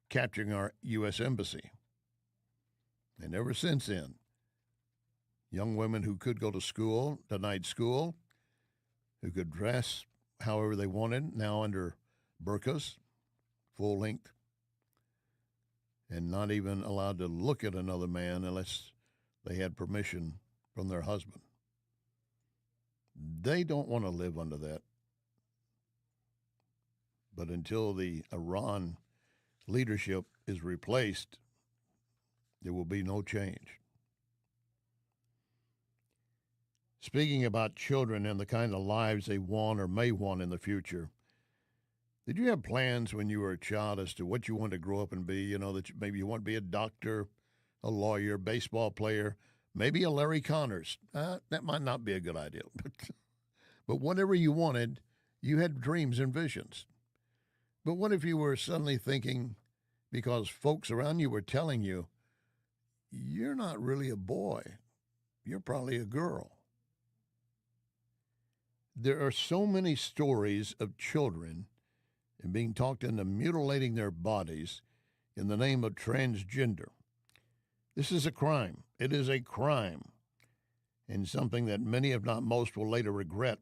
capturing our U.S. embassy. And ever since then, young women who could go to school, denied school, who could dress however they wanted, now under burqas, full length, and not even allowed to look at another man unless they had permission from their husband. They don't want to live under that. But until the Iran leadership is replaced, there will be no change. Speaking about children and the kind of lives they want or may want in the future, did you have plans when you were a child as to what you wanted to grow up and be? You know, that maybe you want to be a doctor, a lawyer, baseball player, maybe a Larry Connors. That might not be a good idea. But whatever you wanted, you had dreams and visions. But what if you were suddenly thinking, because folks around you were telling you, you're not really a boy, you're probably a girl? There are so many stories of children being talked into mutilating their bodies in the name of transgender. This is a crime. It is a crime, and something that many, if not most, will later regret.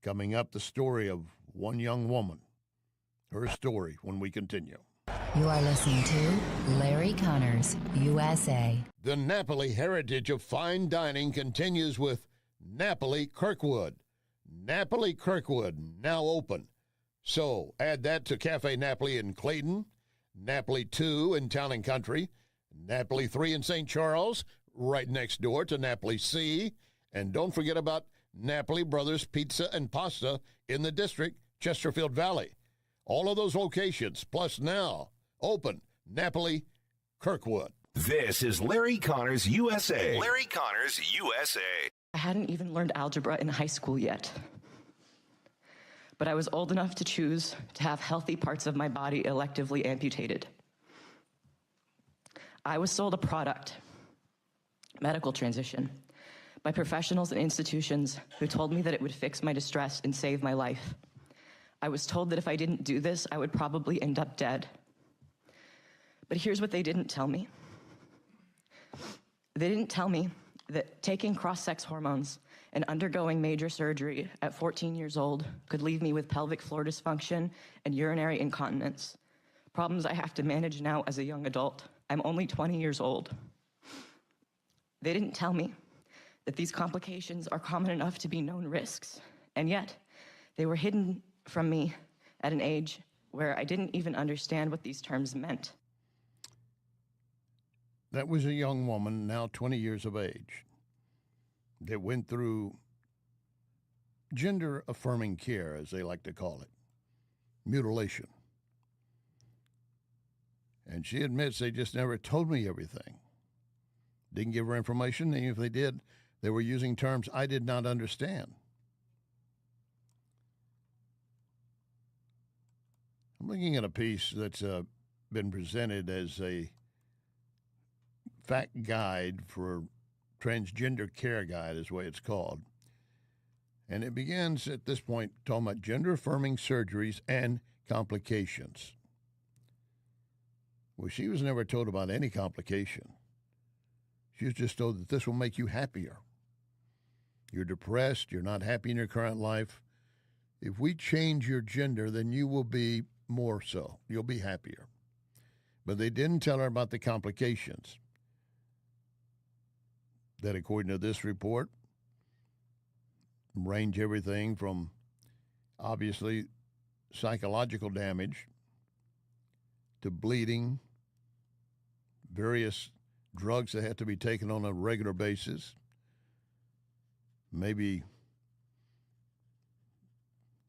Coming up, the story of one young woman. Her story when we continue. You are listening to Larry Connors, USA. The Napoli heritage of fine dining continues with Napoli Kirkwood. Napoli Kirkwood, now open. So add that to Cafe Napoli in Clayton, Napoli 2 in Town and Country, Napoli 3 in St. Charles, right next door to Napoli C, and don't forget about Napoli Brothers Pizza and Pasta in the district, Chesterfield Valley. All of those locations, plus now, open, Napoli Kirkwood. This is Larry Connors, USA. Larry Connors, USA. I hadn't even learned algebra in high school yet. But I was old enough to choose to have healthy parts of my body electively amputated. I was sold a product, medical transition, by professionals and institutions who told me that it would fix my distress and save my life. I was told that if I didn't do this, I would probably end up dead. But here's what they didn't tell me. They didn't tell me that taking cross-sex hormones and undergoing major surgery at 14 years old could leave me with pelvic floor dysfunction and urinary incontinence, problems I have to manage now as a young adult. I'm only 20 years old. They didn't tell me that these complications are common enough to be known risks, and yet they were hidden from me at an age where I didn't even understand what these terms meant. That was a young woman, now 20 years of age, that went through gender-affirming care, as they like to call it, mutilation. And she admits they just never told me everything. Didn't give her information, and if they did, they were using terms I did not understand. I'm looking at a piece that's been presented as a fact guide for transgender care guide is the way it's called. And it begins at this point talking about gender-affirming surgeries and complications. Well, she was never told about any complication. She was just told that this will make you happier. You're depressed, you're not happy in your current life. If we change your gender, then you will be more so. You'll be happier. But they didn't tell her about the complications that, according to this report, range everything from, obviously, psychological damage to bleeding, various drugs that have to be taken on a regular basis, maybe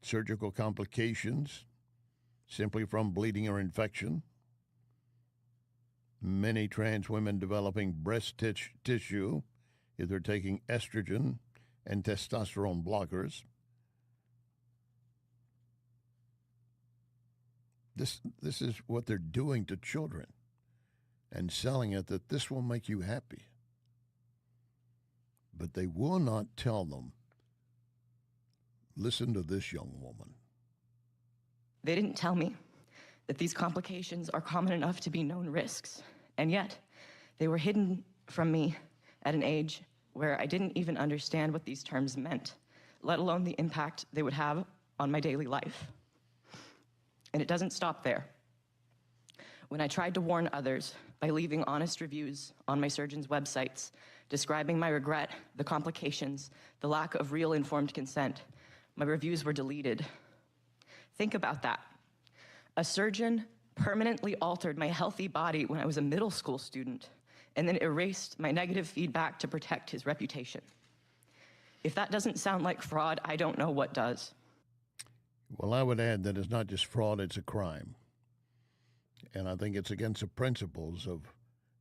surgical complications simply from bleeding or infection, many trans women developing breast tissue if they're taking estrogen and testosterone blockers. This is what they're doing to children and selling it that this will make you happy. But they will not tell them, listen to this young woman. They didn't tell me that these complications are common enough to be known risks, and yet they were hidden from me at an age where I didn't even understand what these terms meant, let alone the impact they would have on my daily life. And it doesn't stop there. When I tried to warn others by leaving honest reviews on my surgeon's websites, describing my regret, the complications, the lack of real informed consent, my reviews were deleted. Think about that. A surgeon permanently altered my healthy body when I was a middle school student and then erased my negative feedback to protect his reputation. If that doesn't sound like fraud, I don't know what does. Well, I would add that it's not just fraud, it's a crime. And I think it's against the principles of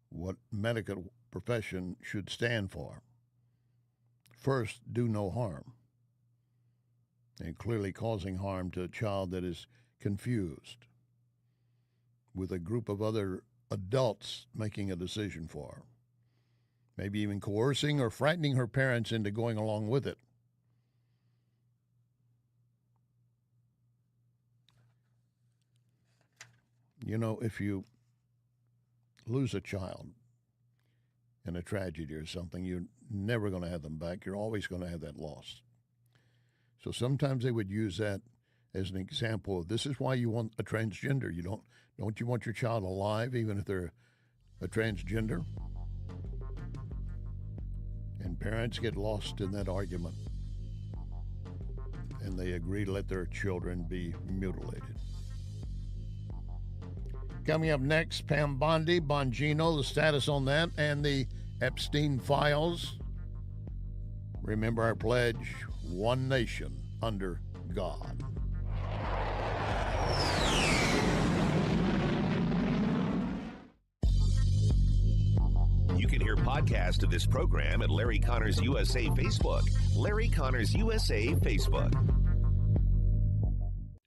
what medical profession should stand for. First, do no harm. And clearly causing harm to a child that is confused with a group of other adults making a decision for her. Maybe even coercing or frightening her parents into going along with it. You know, if you lose a child in a tragedy or something, you're never going to have them back. You're always going to have that loss. So sometimes they would use that as an example of this is why you want a transgender. Don't you want your child alive even if they're a transgender? And parents get lost in that argument. And they agree to let their children be mutilated. Coming up next, Pam Bondi, Bongino, the status on that, and the Epstein files. Remember our pledge, one nation under God. You can hear podcasts of this program at Larry Connors USA Facebook. Larry Connors USA Facebook.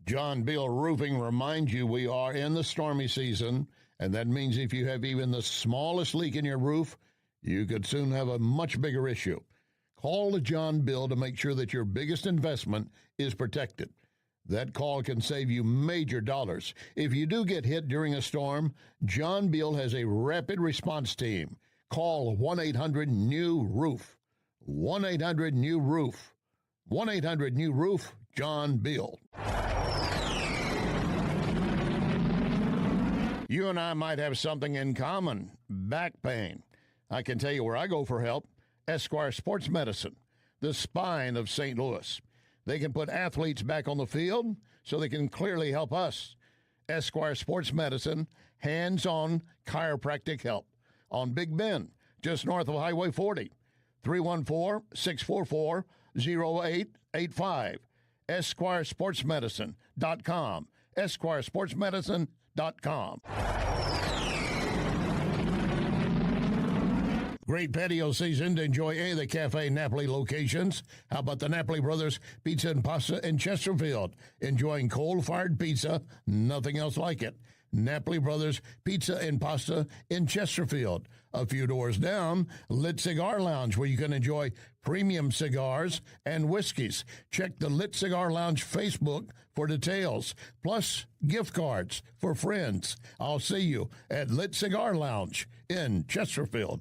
John Bill Roofing reminds you we are in the stormy season, and that means if you have even the smallest leak in your roof, you could soon have a much bigger issue. Call the John Bill to make sure that your biggest investment is protected. That call can save you major dollars. If you do get hit during a storm, John Bill has a rapid response team. Call 1-800-NEW-ROOF. 1-800-NEW-ROOF. 1-800-NEW-ROOF, John Bill. You and I might have something in common, back pain. I can tell you where I go for help, Esquire Sports Medicine, the spine of St. Louis. They can put athletes back on the field so they can clearly help us. Esquire Sports Medicine, hands-on chiropractic help on Big Bend, just north of Highway 40, 314-644-0885, EsquireSportsMedicine.com, EsquireSportsMedicine.com. Great patio season to enjoy any of the Cafe Napoli locations. How about the Napoli Brothers Pizza and Pasta in Chesterfield? Enjoying coal-fired pizza, nothing else like it. Napoli Brothers Pizza and Pasta in Chesterfield. A few doors down, Lit Cigar Lounge, where you can enjoy premium cigars and whiskeys. Check the Lit Cigar Lounge Facebook for details, plus gift cards for friends. I'll see you at Lit Cigar Lounge in Chesterfield.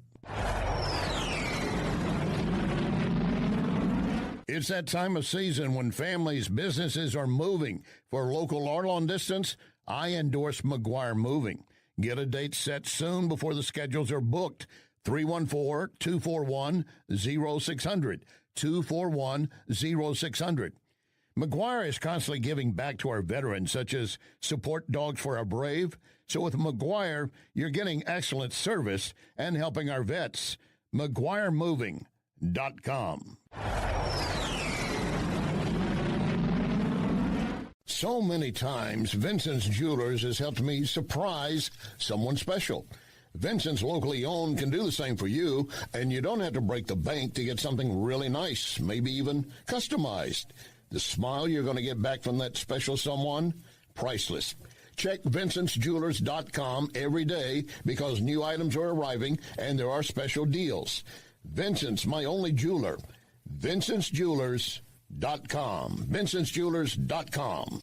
It's that time of season when families, businesses are moving. For local or long distance, I endorse McGuire Moving. Get a date set soon before the schedules are booked. 314-241-0600. 241-0600. McGuire is constantly giving back to our veterans, such as Support Dogs for Our Brave. So with McGuire, you're getting excellent service and helping our vets. McGuireMoving.com. So many times, Vincent's Jewelers has helped me surprise someone special. Vincent's locally owned can do the same for you, and you don't have to break the bank to get something really nice, maybe even customized. The smile you're going to get back from that special someone, priceless. Check VincentsJewelers.com every day because new items are arriving and there are special deals. Vincent's, my only jeweler. VincentsJewelers.com. VincentsJewelers.com.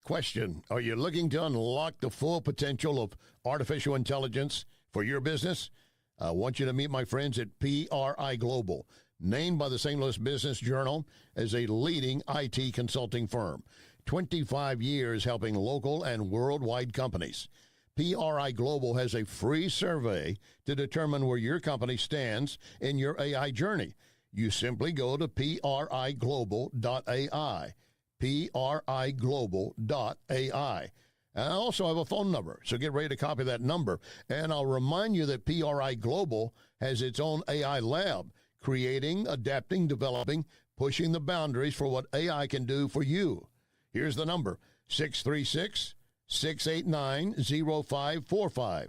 Question: are you looking to unlock the full potential of artificial intelligence for your business? I want you to meet my friends at PRI Global, named by the St. Louis Business Journal as a leading IT consulting firm. 25 years helping local and worldwide companies. PRI Global has a free survey to determine where your company stands in your AI journey. You simply go to PRIGlobal.ai. PRIGlobal.ai. And I also have a phone number, so get ready to copy that number. And I'll remind you that PRI Global has its own AI lab, creating, adapting, developing, pushing the boundaries for what AI can do for you. Here's the number, 636-689-0545.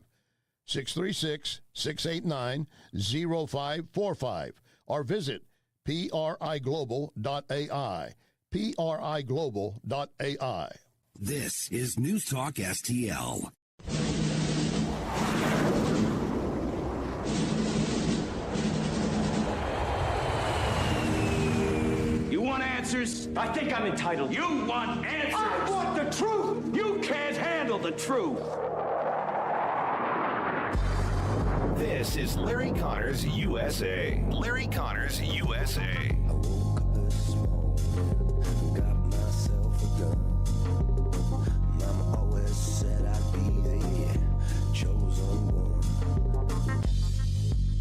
636-689-0545. Or visit priglobal.ai. priglobal.ai. This is News Talk STL. You want answers? I think I'm entitled. You want answers? I want the truth! You can't handle the truth! This is Larry Connors USA. Larry Connors USA. Got myself a gun. Mama always said I'd be the chosen one.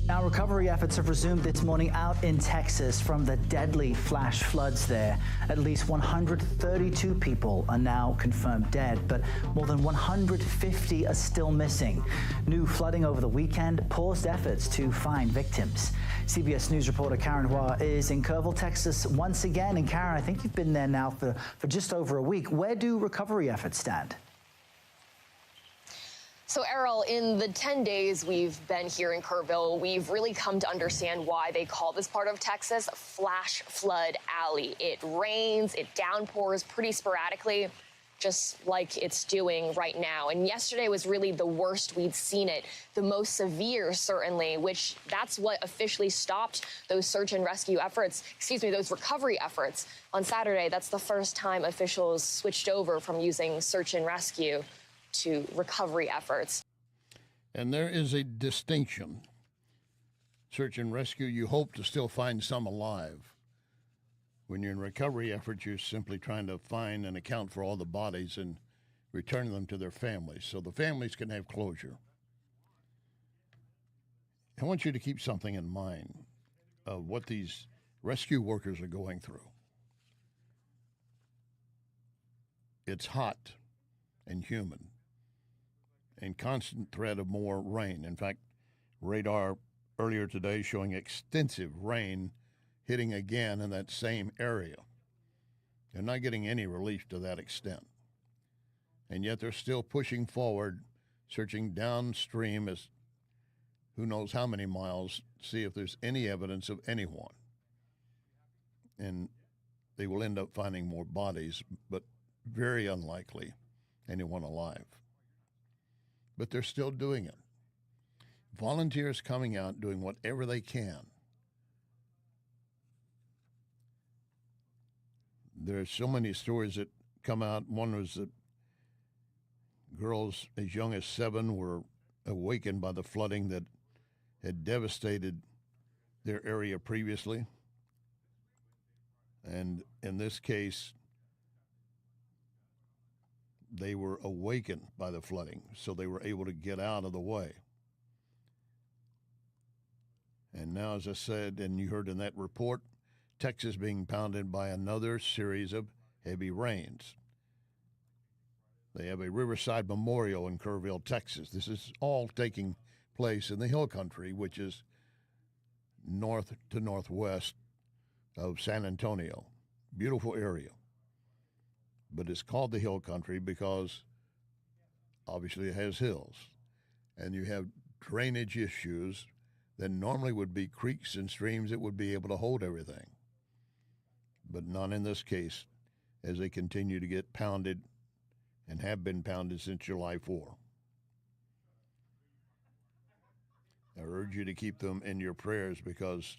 Now, recovery efforts have resumed this morning out in Texas from the deadly flash floods there. At least 132 people are now confirmed dead, but more than 150 are still missing. New flooding over the weekend paused efforts to find victims. CBS News reporter Karen Hua is in Kerrville, Texas once again. And Karen, I think you've been there now for just over a week. Where do recovery efforts stand? So, Errol, in the 10 days we've been here in Kerrville, we've really come to understand why they call this part of Texas Flash Flood Alley. It rains, it downpours pretty sporadically, just like it's doing right now. And yesterday was really the worst we'd seen it, the most severe, certainly, which that's what officially stopped those search and rescue efforts, those recovery efforts. On Saturday, that's the first time officials switched over from using search and rescue to recovery efforts. And there is a distinction. Search and rescue, you hope to still find some alive. When you're in recovery efforts, you're simply trying to find and account for all the bodies and return them to their families so the families can have closure. I want you to keep something in mind of what these rescue workers are going through. It's hot and humid, and constant threat of more rain. In fact, radar earlier today showing extensive rain hitting again in that same area. They're not getting any relief to that extent. And yet they're still pushing forward, searching downstream as who knows how many miles, see if there's any evidence of anyone. And they will end up finding more bodies, but very unlikely anyone alive. But they're still doing it. Volunteers coming out doing whatever they can. There are so many stories that come out. One was that girls as young as 7 were awakened by the flooding that had devastated their area previously. And in this case, they were awakened by the flooding, so they were able to get out of the way. And now, as I said, and you heard in that report, Texas being pounded by another series of heavy rains. They have a Riverside Memorial in Kerrville, Texas. This is all taking place in the Hill Country, which is north to northwest of San Antonio. Beautiful area. But it's called the Hill Country because obviously it has hills. And you have drainage issues that normally would be creeks and streams that would be able to hold everything. But not in this case, as they continue to get pounded and have been pounded since July 4. I urge you to keep them in your prayers because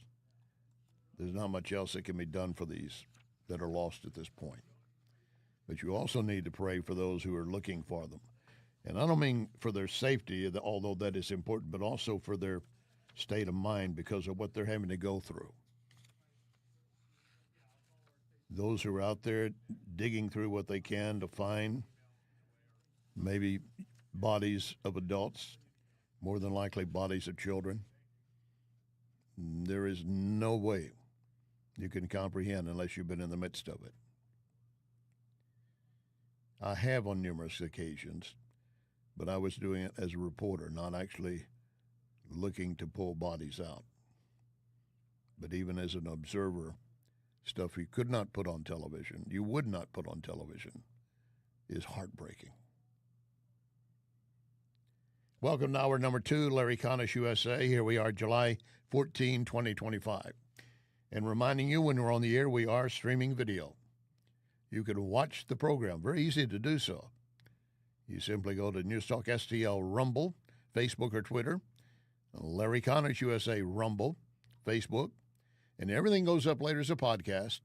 there's not much else that can be done for these that are lost at this point. But you also need to pray for those who are looking for them. And I don't mean for their safety, although that is important, but also for their state of mind because of what they're having to go through. Those who are out there digging through what they can to find maybe bodies of adults, more than likely bodies of children, there is no way you can comprehend unless you've been in the midst of it. I have on numerous occasions, but I was doing it as a reporter, not actually looking to pull bodies out. But even as an observer, stuff you could not put on television, you would not put on television, is heartbreaking. Welcome to hour number 2, Larry Connors, USA. Here we are, July 14, 2025. And reminding you, when we're on the air, we are streaming video. You can watch the program. Very easy to do so. You simply go to NewsTalkSTL Rumble, Facebook or Twitter, Larry Connors, USA Rumble, Facebook, and everything goes up later as a podcast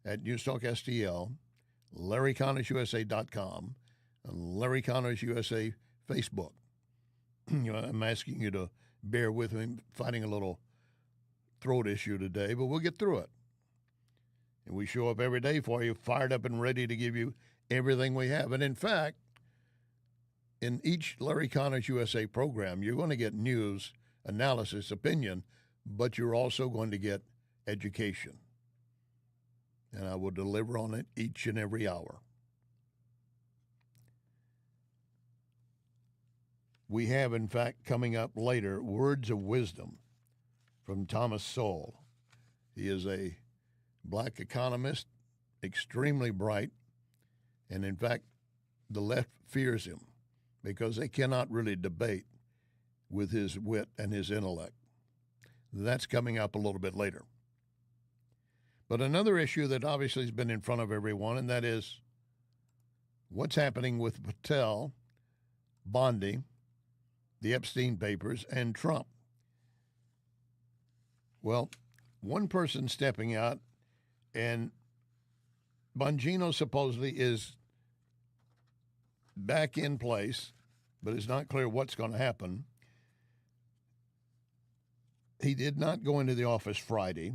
at NewsTalkSTL, LarryConnorsUSA.com, and Larry Connors USA Facebook. I'm asking you to bear with me, fighting a little throat issue today, but we'll get through it. And we show up every day for you, fired up and ready to give you everything we have. And in fact, in each Larry Connors USA program, you're going to get news, analysis, opinion, but you're also going to get education. And I will deliver on it each and every hour. We have, in fact, coming up later, words of wisdom from Thomas Sowell. He is a black economist, extremely bright, and in fact, the left fears him because they cannot really debate with his wit and his intellect. That's coming up a little bit later. But another issue that obviously has been in front of everyone, and that is what's happening with Patel, Bondi, the Epstein papers, and Trump. Well, one person stepping out, and Bongino supposedly is back in place, but it's not clear what's going to happen. He did not go into the office Friday,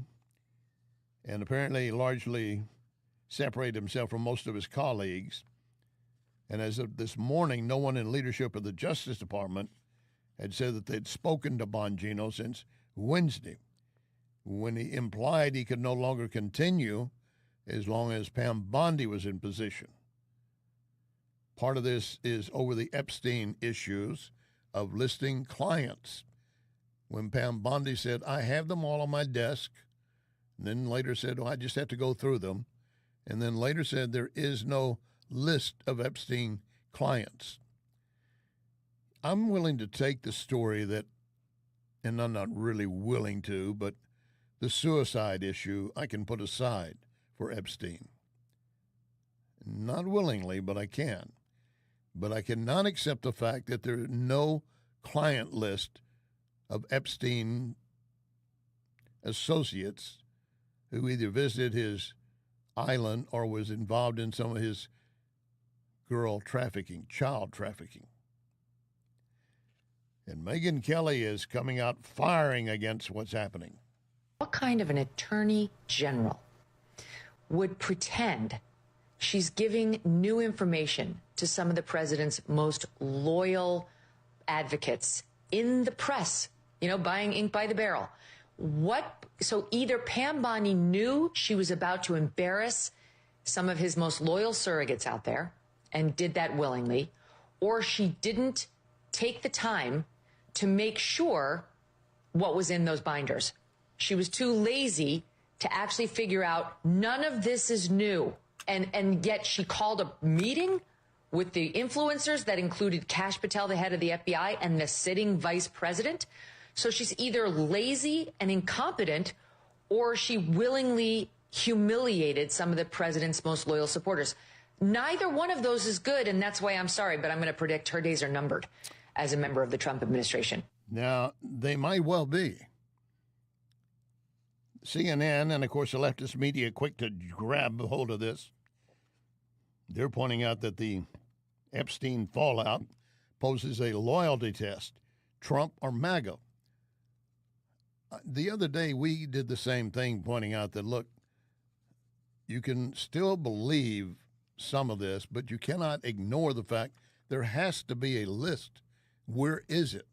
and apparently largely separated himself from most of his colleagues. And as of this morning, no one in leadership of the Justice Department had said that they'd spoken to Bongino since Wednesday, when he implied he could no longer continue as long as Pam Bondi was in position. Part of this is over the Epstein issues of listing clients. When Pam Bondi said, I have them all on my desk, and then later said, I just have to go through them, and then later said there is no list of Epstein clients. I'm willing to take the story that, and I'm not really willing to, but the suicide issue I can put aside for Epstein. Not willingly, but I can. But I cannot accept the fact that there is no client list of Epstein associates who either visited his island or was involved in some of his girl trafficking, child trafficking. And Megyn Kelly is coming out firing against what's happening. What kind of an attorney general would pretend she's giving new information to some of the president's most loyal advocates in the press, buying ink by the barrel? So either Pam Bondi knew she was about to embarrass some of his most loyal surrogates out there and did that willingly, or she didn't take the time to make sure what was in those binders. She was too lazy to actually figure out none of this is new. And yet she called a meeting with the influencers that included Kash Patel, the head of the FBI, and the sitting vice president. So she's either lazy and incompetent, or she willingly humiliated some of the president's most loyal supporters. Neither one of those is good, and that's why I'm sorry, but I'm going to predict her days are numbered as a member of the Trump administration. Now, they might well be. CNN and, of course, the leftist media quick to grab hold of this. They're pointing out that the Epstein fallout poses a loyalty test, Trump or MAGA. The other day, we did the same thing, pointing out that, look, you can still believe some of this, but you cannot ignore the fact there has to be a list. Where is it?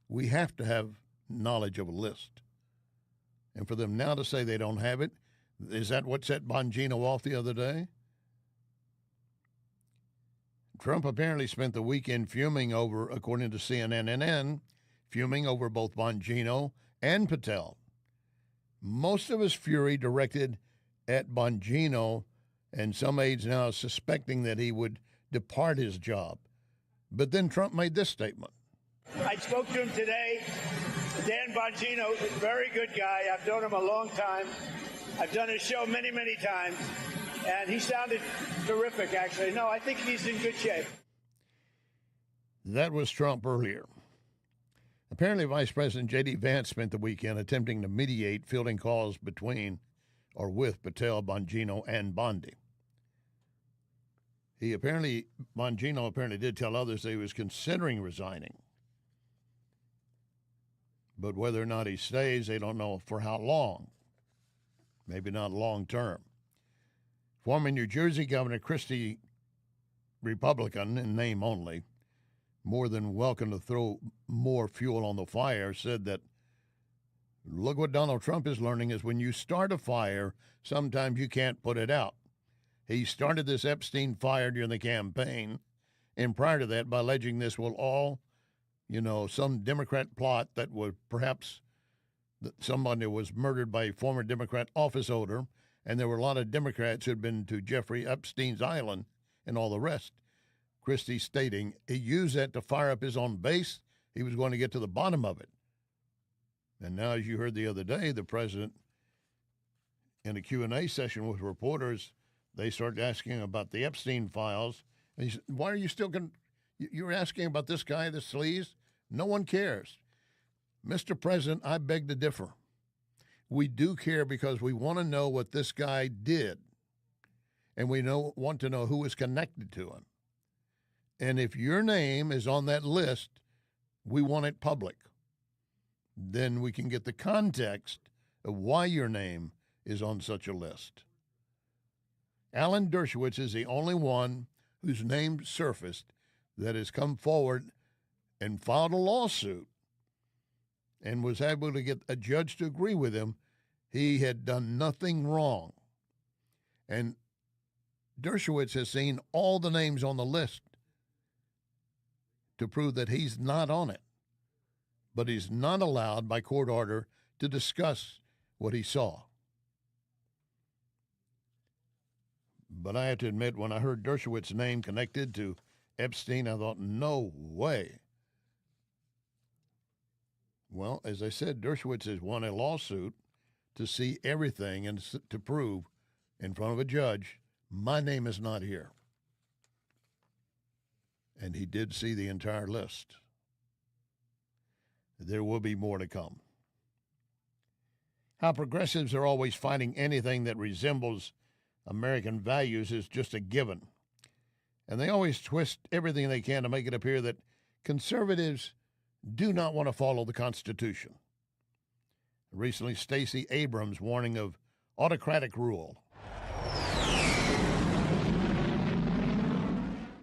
We have to have knowledge of a list. And for them now to say they don't have it, is that what set Bongino off the other day? Trump apparently spent the weekend fuming over, according to CNN, fuming over both Bongino and Patel. Most of his fury directed at Bongino, and some aides now suspecting that he would depart his job. But then Trump made this statement. I spoke to him today. Dan Bongino, very good guy. I've known him a long time. I've done his show many, many times. And he sounded terrific, actually. No, I think he's in good shape. That was Trump earlier. Apparently, Vice President J.D. Vance spent the weekend attempting to mediate, fielding calls between or with Patel, Bongino, and Bondi. Bongino apparently did tell others that he was considering resigning. But whether or not he stays, they don't know for how long. Maybe not long term. Former New Jersey Governor Christie, Republican in name only, more than welcome to throw more fuel on the fire, said that, look what Donald Trump is learning is when you start a fire, sometimes you can't put it out. He started this Epstein fire during the campaign, and prior to that by alleging this will all, some Democrat plot that was perhaps somebody was murdered by a former Democrat office holder, and there were a lot of Democrats who had been to Jeffrey Epstein's island and all the rest. Christie stating he used that to fire up his own base. He was going to get to the bottom of it. And now, as you heard the other day, the president, in a Q&A session with reporters, they started asking about the Epstein files. And he said, why are you still you're asking about this guy, the sleaze? No one cares. Mr. President, I beg to differ. We do care because we want to know what this guy did. And we want to know who is connected to him. And if your name is on that list, we want it public. Then we can get the context of why your name is on such a list. Alan Dershowitz is the only one whose name surfaced that has come forward and filed a lawsuit and was able to get a judge to agree with him. He had done nothing wrong. And Dershowitz has seen all the names on the list to prove that he's not on it. But he's not allowed by court order to discuss what he saw. But I have to admit, when I heard Dershowitz's name connected to Epstein, I thought, no way. Well, as I said, Dershowitz has won a lawsuit to see everything and to prove in front of a judge, my name is not here. And he did see the entire list. There will be more to come. How progressives are always fighting anything that resembles American values is just a given. And they always twist everything they can to make it appear that conservatives do not want to follow the Constitution. Recently, Stacey Abrams warning of autocratic rule.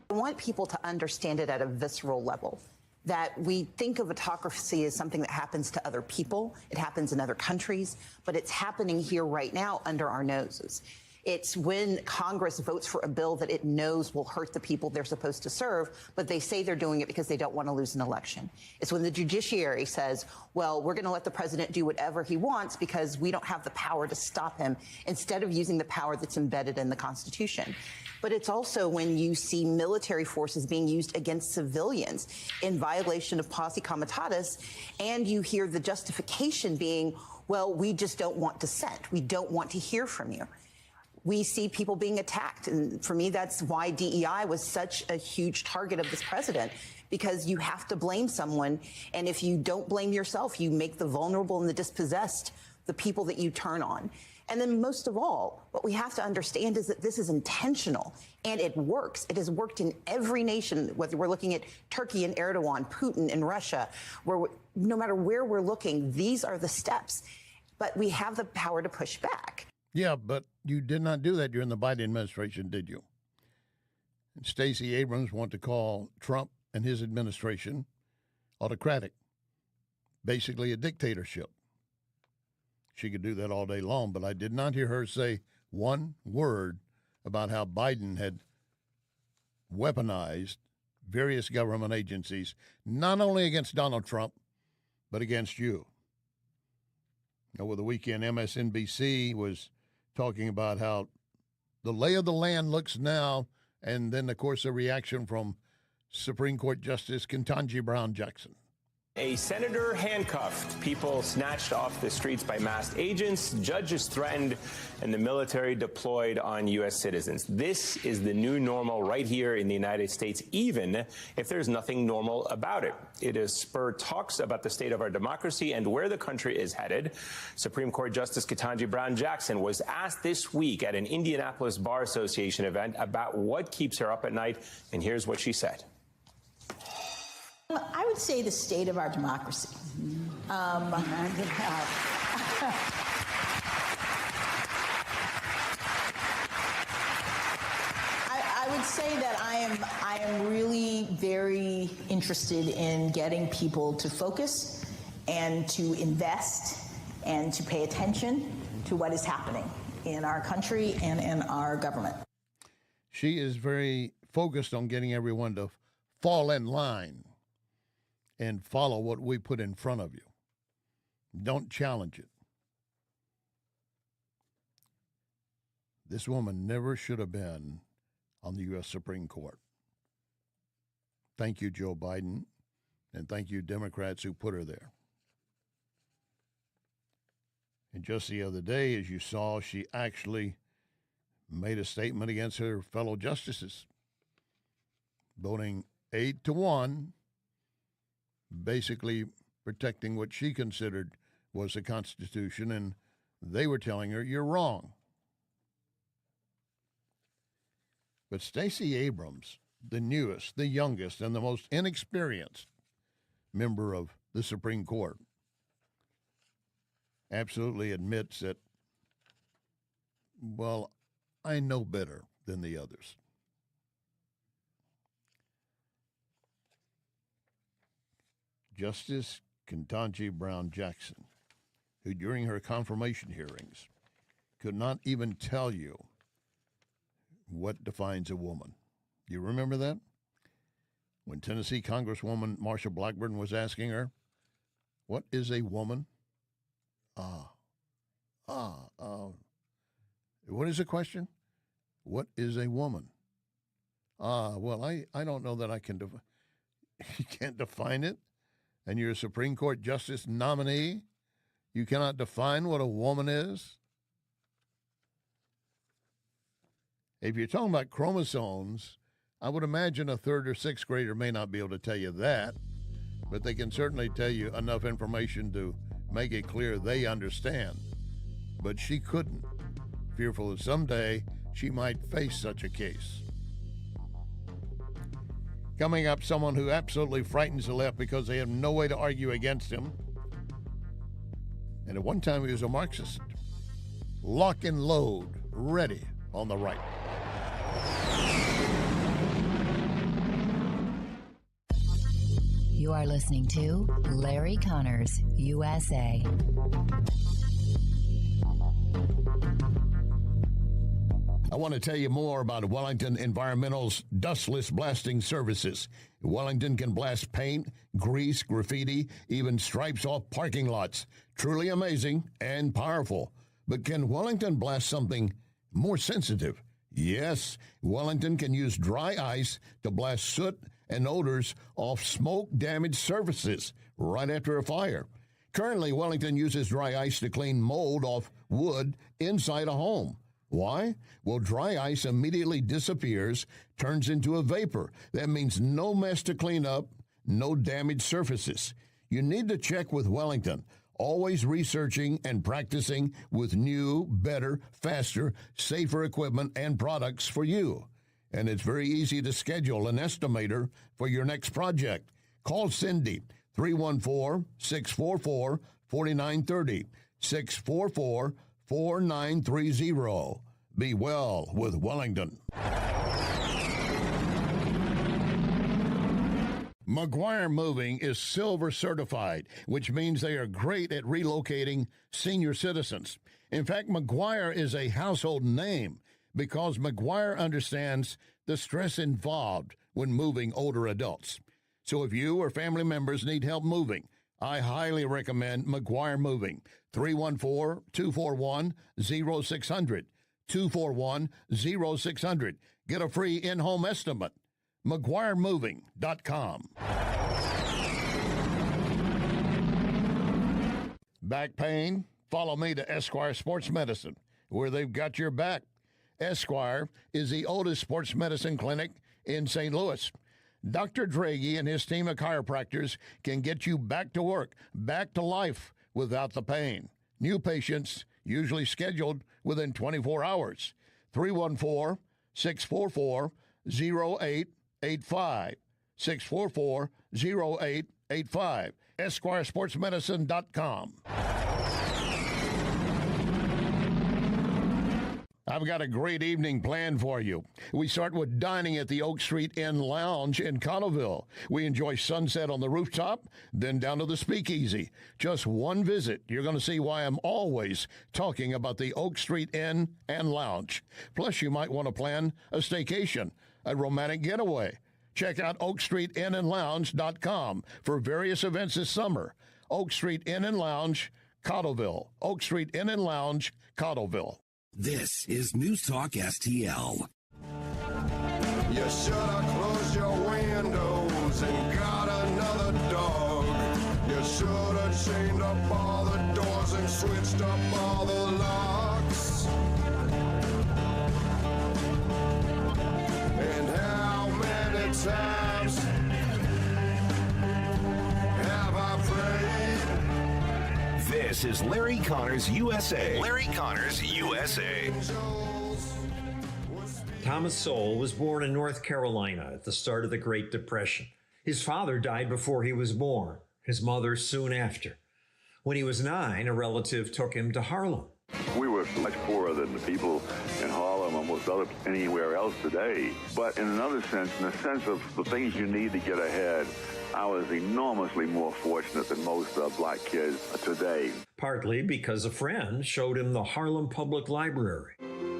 I want people to understand it at a visceral level, that we think of autocracy as something that happens to other people. It happens in other countries, but it's happening here right now under our noses. It's when Congress votes for a bill that it knows will hurt the people they're supposed to serve, but they say they're doing it because they don't want to lose an election. It's when the judiciary says, well, we're going to let the president do whatever he wants because we don't have the power to stop him, instead of using the power that's embedded in the Constitution. But it's also when you see military forces being used against civilians in violation of posse comitatus, and you hear the justification being, well, we just don't want dissent. We don't want to hear from you. We see people being attacked. And for me, that's why DEI was such a huge target of this president, because you have to blame someone. And if you don't blame yourself, you make the vulnerable and the dispossessed the people that you turn on. And then most of all, what we have to understand is that this is intentional and it works. It has worked in every nation, whether we're looking at Turkey and Erdogan, Putin and Russia, where no matter where we're looking, these are the steps. But we have the power to push back. Yeah, but you did not do that during the Biden administration, did you? And Stacey Abrams wanted to call Trump and his administration autocratic, basically a dictatorship. She could do that all day long, but I did not hear her say one word about how Biden had weaponized various government agencies, not only against Donald Trump, but against you. Over the weekend, MSNBC was talking about how the lay of the land looks now, and then, of course, a reaction from Supreme Court Justice Ketanji Brown Jackson. A senator handcuffed, people snatched off the streets by masked agents, judges threatened, and the military deployed on U.S. citizens. This is the new normal right here in the United States, even if there's nothing normal about it. It has spurred talks about the state of our democracy and where the country is headed. Supreme Court Justice Ketanji Brown Jackson was asked this week at an Indianapolis Bar Association event about what keeps her up at night, and here's what she said. I would say the state of our democracy. I would say that I am really very interested in getting people to focus and to invest and to pay attention to what is happening in our country and in our government. She is very focused on getting everyone to fall in line and follow what we put in front of you. Don't challenge it. This woman never should have been on the U.S. Supreme Court. Thank you, Joe Biden, and thank you, Democrats who put her there. And just the other day, as you saw, she actually made a statement against her fellow justices, voting 8-1, basically protecting what she considered was the Constitution, and they were telling her, you're wrong. But Stacey Abrams, the newest, the youngest, and the most inexperienced member of the Supreme Court, absolutely admits that, well, I know better than the others. Justice Ketanji Brown Jackson, who during her confirmation hearings could not even tell you what defines a woman. You remember that? When Tennessee Congresswoman Marsha Blackburn was asking her, what is a woman? What is the question? What is a woman? Well, I don't know that I can you can't define it. And you're a Supreme Court Justice nominee, you cannot define what a woman is? If you're talking about chromosomes, I would imagine a 3rd or 6th grader may not be able to tell you that, but they can certainly tell you enough information to make it clear they understand. But she couldn't, fearful that someday she might face such a case. Coming up, someone who absolutely frightens the left because they have no way to argue against him. And at one time he was a Marxist. Lock and load, ready on the right. You are listening to Larry Connors, USA. I want to tell you more about Wellington Environmental's dustless blasting services. Wellington can blast paint, grease, graffiti, even stripes off parking lots. Truly amazing and powerful. But can Wellington blast something more sensitive? Yes, Wellington can use dry ice to blast soot and odors off smoke-damaged surfaces right after a fire. Currently, Wellington uses dry ice to clean mold off wood inside a home. Why? Well, dry ice immediately disappears, turns into a vapor. That means no mess to clean up, no damaged surfaces. You need to check with Wellington, always researching and practicing with new, better, faster, safer equipment and products for you. And it's very easy to schedule an estimator for your next project. Call Cindy, 314-644-4930, 644-4930. Be well with Wellington. McGuire Moving is Silver certified, which means they are great at relocating senior citizens. In fact, McGuire is a household name because McGuire understands the stress involved when moving older adults. So if you or family members need help moving, I highly recommend McGuire Moving. 314-241-0600. 241-0600. Get a free in-home estimate. McGuireMoving.com. Back pain? Follow me to Esquire Sports Medicine, where they've got your back. Esquire is the oldest sports medicine clinic in St. Louis. Dr. Draghi and his team of chiropractors can get you back to work, back to life without the pain. New patients usually scheduled within 24 hours. 314-644-0885. 644-0885. EsquireSportsMedicine.com. I've got a great evening planned for you. We start with dining at the Oak Street Inn Lounge in Cottleville. We enjoy sunset on the rooftop, then down to the Speakeasy. Just one visit, you're going to see why I'm always talking about the Oak Street Inn and Lounge. Plus, you might want to plan a staycation, a romantic getaway. Check out OakStreetInnandLounge.com for various events this summer. Oak Street Inn and Lounge, Cottleville. Oak Street Inn and Lounge, Cottleville. This is News Talk STL. You should have closed your windows and got another dog. You should have chained up all the doors and switched up all the locks. And how many times have I prayed? This is Larry Connors USA. Larry Connors USA. Thomas Sowell was born in North Carolina at the start of the Great Depression. His father died before he was born, his mother soon after. When he was 9, a relative took him to Harlem. We were much poorer than the people in Harlem or most anywhere else today. But in another sense, in the sense of the things you need to get ahead, I was enormously more fortunate than most black kids today. Partly because a friend showed him the Harlem Public Library.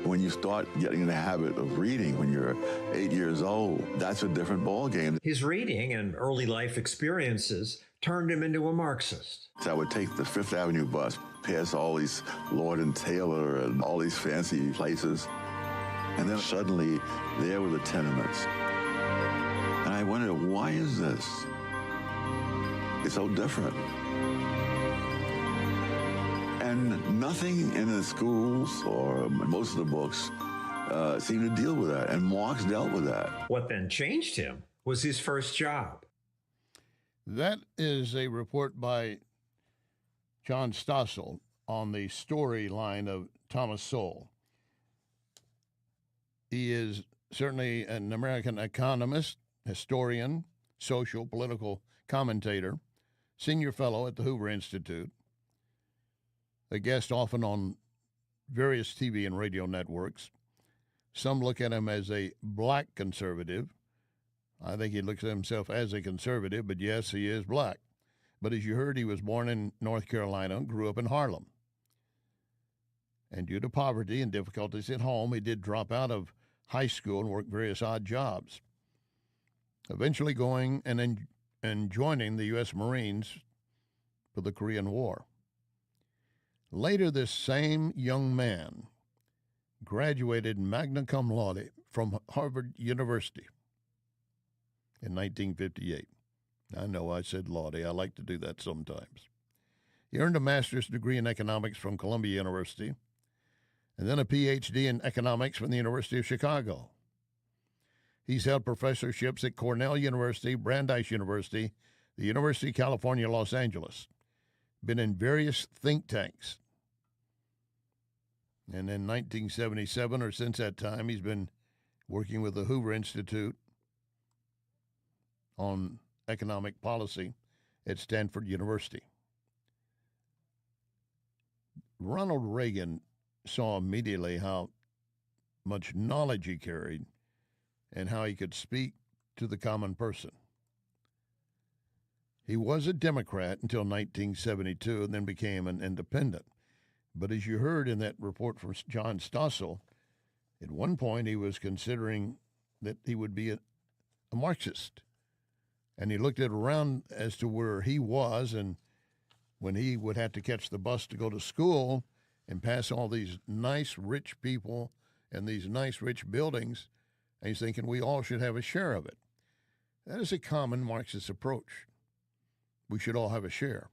When you start getting in the habit of reading when you're 8 years old, that's a different ballgame. His reading and early life experiences turned him into a Marxist. So I would take the Fifth Avenue bus, pass all these Lord and Taylor and all these fancy places, and then suddenly there were the tenements. And I wondered, why is this? It's so different. And nothing in the schools or most of the books seemed to deal with that. And Marx dealt with that. What then changed him was his first job. That is a report by John Stossel on the storyline of Thomas Sowell. He is certainly an American economist, historian, social, political commentator, senior fellow at the Hoover Institute, a guest often on various TV and radio networks. Some look at him as a black conservative. I think he looks at himself as a conservative, but yes, he is black. But as you heard, he was born in North Carolina and grew up in Harlem. And due to poverty and difficulties at home, he did drop out of high school and work various odd jobs, eventually going and joining the U.S. Marines for the Korean War. Later, this same young man graduated magna cum laude from Harvard University in 1958. I know I said laude. I like to do that sometimes. He earned a master's degree in economics from Columbia University and then a Ph.D. in economics from the University of Chicago. He's held professorships at Cornell University, Brandeis University, the University of California, Los Angeles. Been in various think tanks. And in 1977, or since that time, he's been working with the Hoover Institute on economic policy at Stanford University. Ronald Reagan saw immediately how much knowledge he carried and how he could speak to the common person. He was a Democrat until 1972 and then became an independent. But as you heard in that report from John Stossel, At one point, he was considering that he would be a Marxist. And he looked at around as to where he was, and when he would have to catch the bus to go to school and pass all these nice, rich people and these nice, rich buildings, and he's thinking we all should have a share of it. That is a common Marxist approach. We should all have a share.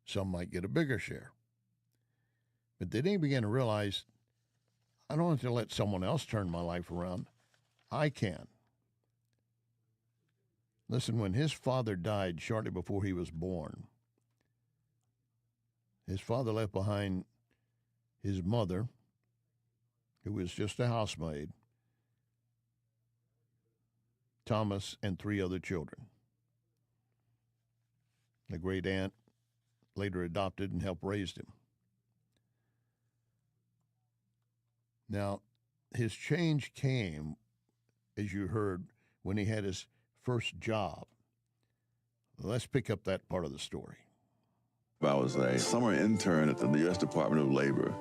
Some might get a bigger share. But then he began to realize, I don't have to let someone else turn my life around. I can. Listen, when his father died shortly before he was born, his father left behind his mother, who was just a housemaid, Thomas, and 3 other children. A great aunt later adopted and helped raise him. Now, his change came, as you heard, when he had his first job. Let's pick up that part of the story. I was a summer intern at the U.S. Department of Labor.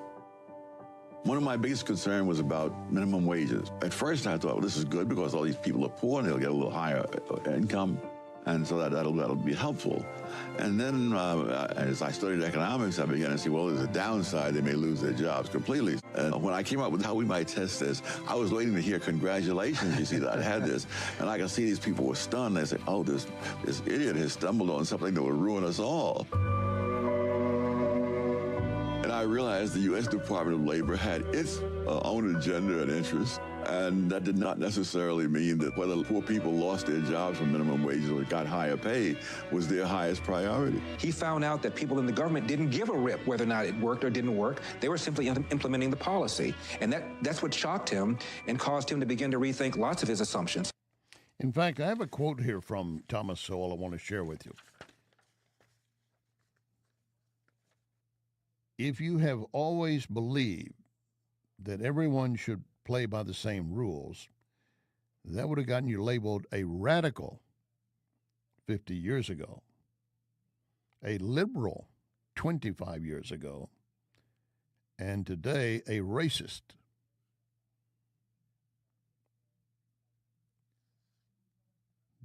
One of my biggest concerns was about minimum wages. At first, I thought, well, this is good because all these people are poor and they'll get a little higher income, and so that'll be helpful. And then as I studied economics, I began to see, well, there's a downside. They may lose their jobs completely. And when I came up with how we might test this, I was waiting to hear congratulations, you see, that I had this. And I could see these people were stunned. They said, oh, this idiot has stumbled on something that would ruin us all. And I realized the U.S. Department of Labor had its own agenda and interests, and that did not necessarily mean that whether poor people lost their jobs from minimum wages or got higher pay was their highest priority. He found out that people in the government didn't give a rip whether or not it worked or didn't work. They were simply implementing the policy. And that's what shocked him and caused him to begin to rethink lots of his assumptions. In fact, I have a quote here from Thomas Sowell I want to share with you. If you have always believed that everyone should play by the same rules, that would have gotten you labeled a radical 50 years ago, a liberal 25 years ago, and today a racist.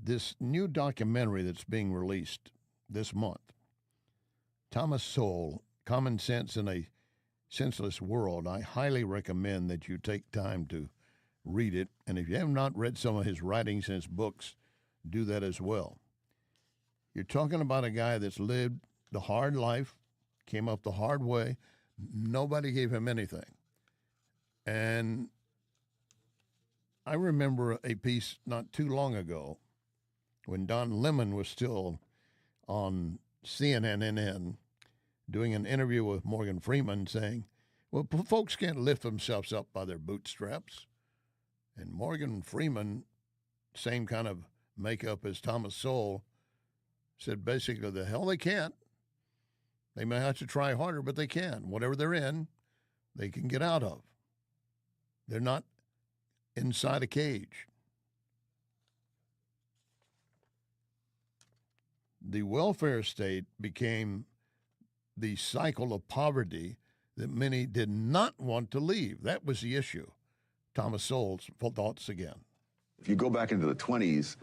This new documentary that's being released this month, Thomas Sowell, Common Sense in a Senseless World, I highly recommend that you take time to read it. And if you have not read some of his writings and his books, do that as well. You're talking about a guy that's lived the hard life, came up the hard way. Nobody gave him anything. And I remember a piece not too long ago when Don Lemon was still on CNN doing an interview with Morgan Freeman saying, well, folks can't lift themselves up by their bootstraps. And Morgan Freeman, same kind of makeup as Thomas Sowell, said basically the hell they can't. They may have to try harder, but they can. Whatever they're in, they can get out of. They're not inside a cage. The welfare state became the cycle of poverty that many did not want to leave. That was the issue. Thomas Sowell's thoughts again. If you go back into the 20s,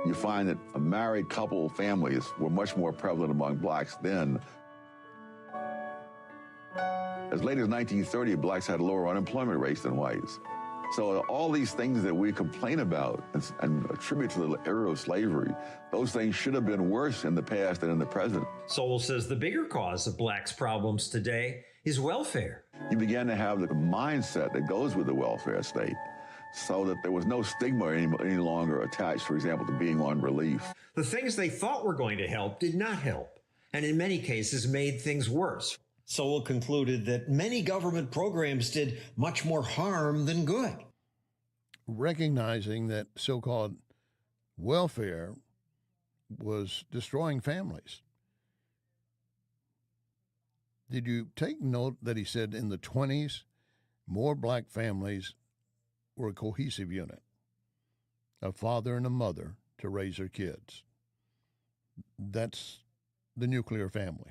you find that a married couple families were much more prevalent among blacks then. As late as 1930, blacks had lower unemployment rates than whites. So all these things that we complain about and attribute to the era of slavery, those things should have been worse in the past than in the present. Sowell says the bigger cause of blacks' problems today is welfare. You began to have the mindset that goes with the welfare state, so that there was no stigma any longer attached, for example, to being on relief. The things they thought were going to help did not help, and in many cases made things worse. Sowell concluded that many government programs did much more harm than good. Recognizing that so-called welfare was destroying families. Did you take note that he said in the 20s, more black families were a cohesive unit, a father and a mother to raise their kids? That's the nuclear family.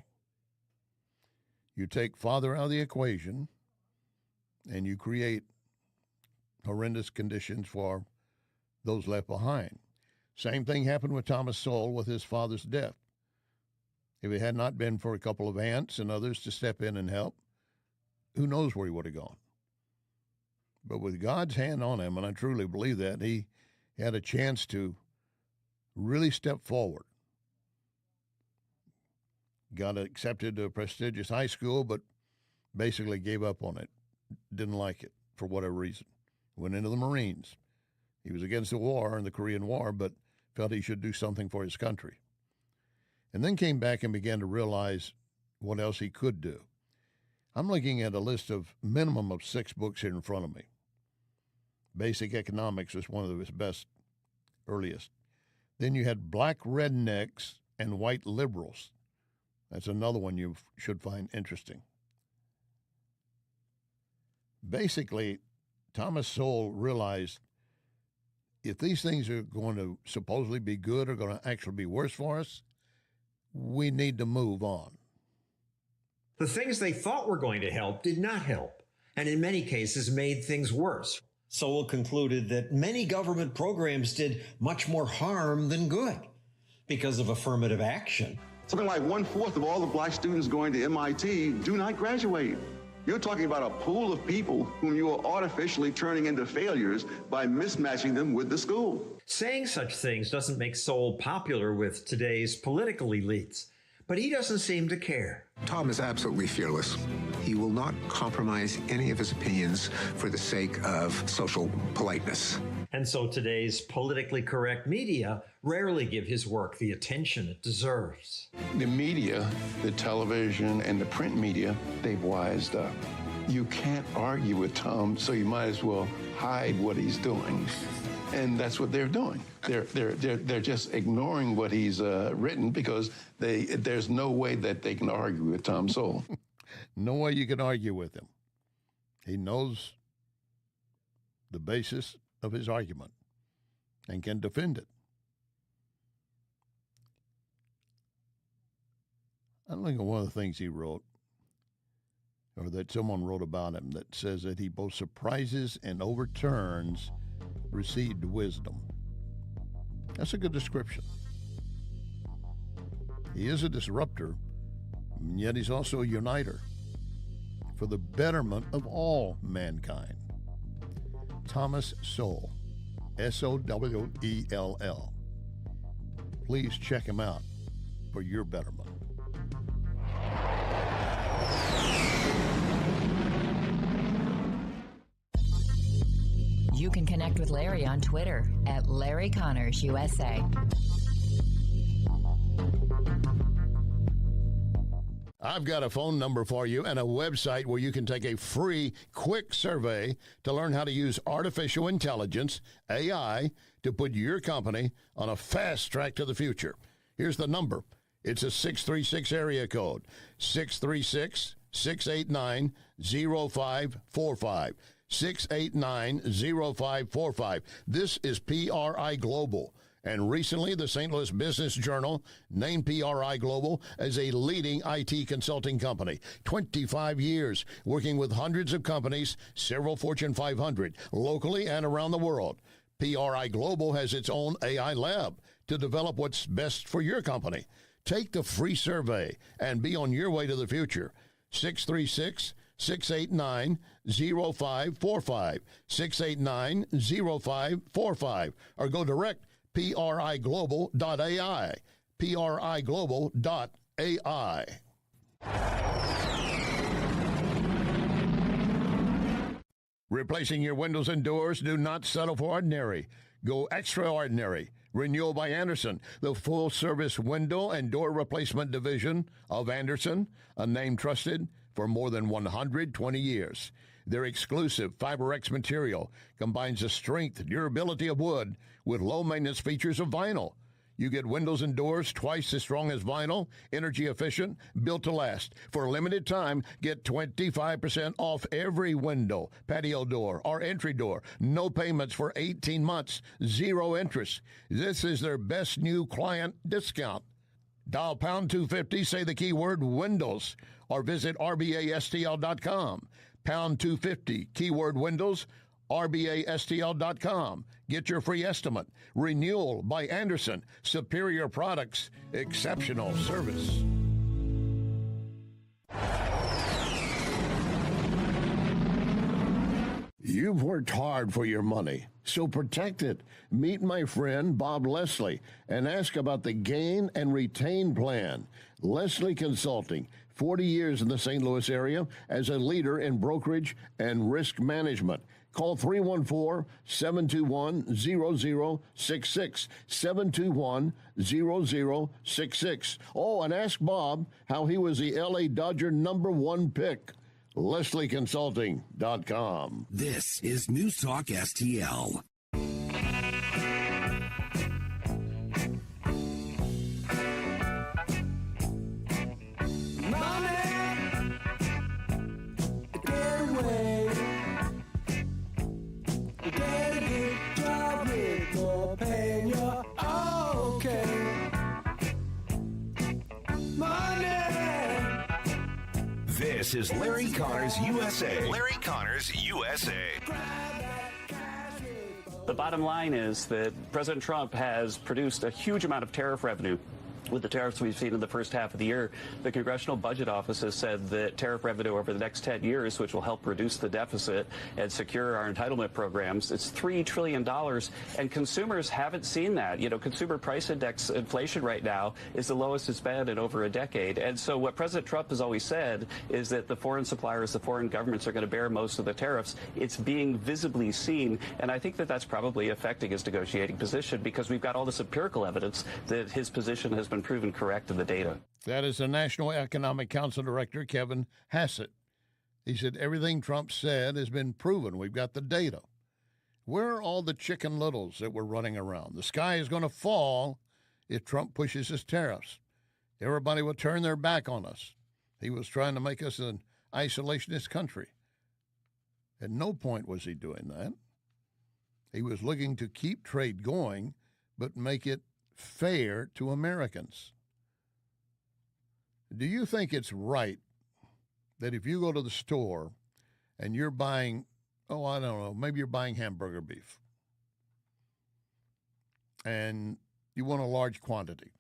You take father out of the equation, and you create horrendous conditions for those left behind. Same thing happened with Thomas Sowell with his father's death. If it had not been for a couple of aunts and others to step in and help, who knows where he would have gone. But with God's hand on him, and I truly believe that, he had a chance to really step forward. Got accepted to a prestigious high school, but basically gave up on it. Didn't like it for whatever reason. Went into the Marines. He was against the war and the Korean War, but felt he should do something for his country. And then came back and began to realize what else he could do. I'm looking at a list of minimum of 6 books here in front of me. Basic Economics was one of his best, earliest. Then you had Black Rednecks and White Liberals. That's another one you should find interesting. Basically, Thomas Sowell realized if these things are going to supposedly be good or going to actually be worse for us, we need to move on. The things they thought were going to help did not help, and in many cases made things worse. Sowell concluded that many government programs did much more harm than good because of affirmative action. Something like 1/4 of all the black students going to MIT do not graduate. You're talking about a pool of people whom you are artificially turning into failures by mismatching them with the school. Saying such things doesn't make Sowell popular with today's political elites, but he doesn't seem to care. Tom is absolutely fearless. He will not compromise any of his opinions for the sake of social politeness. And so today's politically correct media rarely give his work the attention it deserves. The media, the television and the print media, they've wised up. You can't argue with Tom, so you might as well hide what he's doing. And that's what they're doing. They're just ignoring what he's written because there's no way that they can argue with Tom Sowell. No way you can argue with him. He knows the basis of his argument and can defend it. I'm looking at one of the things he wrote, or that someone wrote about him, that says that he both surprises and overturns received wisdom. That's a good description. He is a disruptor, and yet he's also a uniter for the betterment of all mankind. Thomas Sowell, Sowell. Please check him out for your betterment. You can connect with Larry on Twitter at Larry Connors USA. I've got a phone number for you and a website where you can take a free, quick survey to learn how to use artificial intelligence, AI, to put your company on a fast track to the future. Here's the number. It's a 636 area code, 636-689-0545. 689-0545. This is PRI Global. And recently, the St. Louis Business Journal named PRI Global as a leading IT consulting company. 25 years working with hundreds of companies, several Fortune 500, locally and around the world. PRI Global has its own AI lab to develop what's best for your company. Take the free survey and be on your way to the future. 636-689-0545. 689-0545. Or go direct priglobal.ai. priglobal.ai. Replacing your windows and doors? Do not settle for ordinary. Go extraordinary. Renewal by Andersen, the full-service window and door replacement division of Andersen, a name trusted for more than 120 years. Their exclusive FiberX material combines the strength and durability of wood with low-maintenance features of vinyl. You get windows and doors twice as strong as vinyl, energy efficient, built to last. For a limited time, get 25% off every window, patio door, or entry door. No payments for 18 months, zero interest. This is their best new client discount. Dial pound 250, say the keyword windows, or visit rbastl.com. pound 250, keyword Windows, RBASTL.com. Get your free estimate. Renewal by Anderson. Superior products, exceptional service. You've worked hard for your money, so protect it. Meet my friend Bob Leslie and ask about the Gain and Retain Plan. Leslie Consulting, 40 years in the St. Louis area as a leader in brokerage and risk management. Call 314-721-0066, 721-0066. Oh, and ask Bob how he was the L.A. Dodger #1 pick. LeslieConsulting.com. This is News Talk STL. This is Larry Connors USA. Larry Connors USA. The bottom line is that President Trump has produced a huge amount of tariff revenue. With the tariffs we've seen in the first half of the year, the Congressional Budget Office has said that tariff revenue over the next 10 years, which will help reduce the deficit and secure our entitlement programs, it's $3 trillion. And consumers haven't seen that. You know, consumer price index inflation right now is the lowest it's been in over a decade. And so what President Trump has always said is that the foreign suppliers, the foreign governments are going to bear most of the tariffs. It's being visibly seen. And I think that that's probably affecting his negotiating position because we've got all this empirical evidence that his position has been proven correct in the data. That is the National Economic Council Director, Kevin Hassett. He said everything Trump said has been proven. We've got the data. Where are all the chicken littles that were running around? The sky is going to fall if Trump pushes his tariffs. Everybody will turn their back on us. He was trying to make us an isolationist country. At no point was he doing that. He was looking to keep trade going, but make it fair to Americans. Do you think it's right that if you go to the store and you're buying, I don't know, maybe you're buying hamburger beef and you want a large quantity.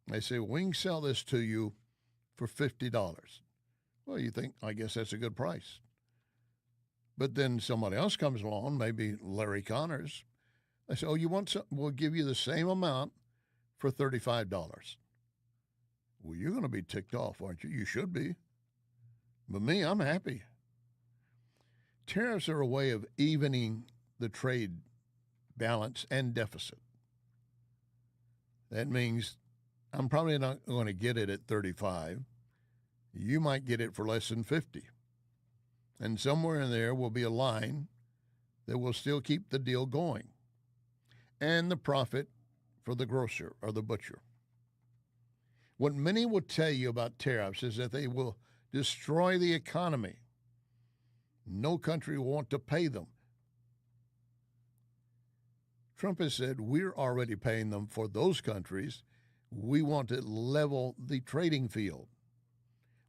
They say, well, we can sell this to you for $50. Well, you think, I guess that's a good price. But then somebody else comes along, maybe Larry Connors. They say, you want something? We'll give you the same amount for $35. Well, you're going to be ticked off, aren't you? You should be. But me, I'm happy. Tariffs are a way of evening the trade balance and deficit. That means I'm probably not going to get it at 35. You might get it for less than 50. And somewhere in there will be a line that will still keep the deal going. And the profit for the grocer or the butcher. What many will tell you about tariffs is that they will destroy the economy. No country will want to pay them. Trump has said we're already paying them for those countries. We want to level the trading field.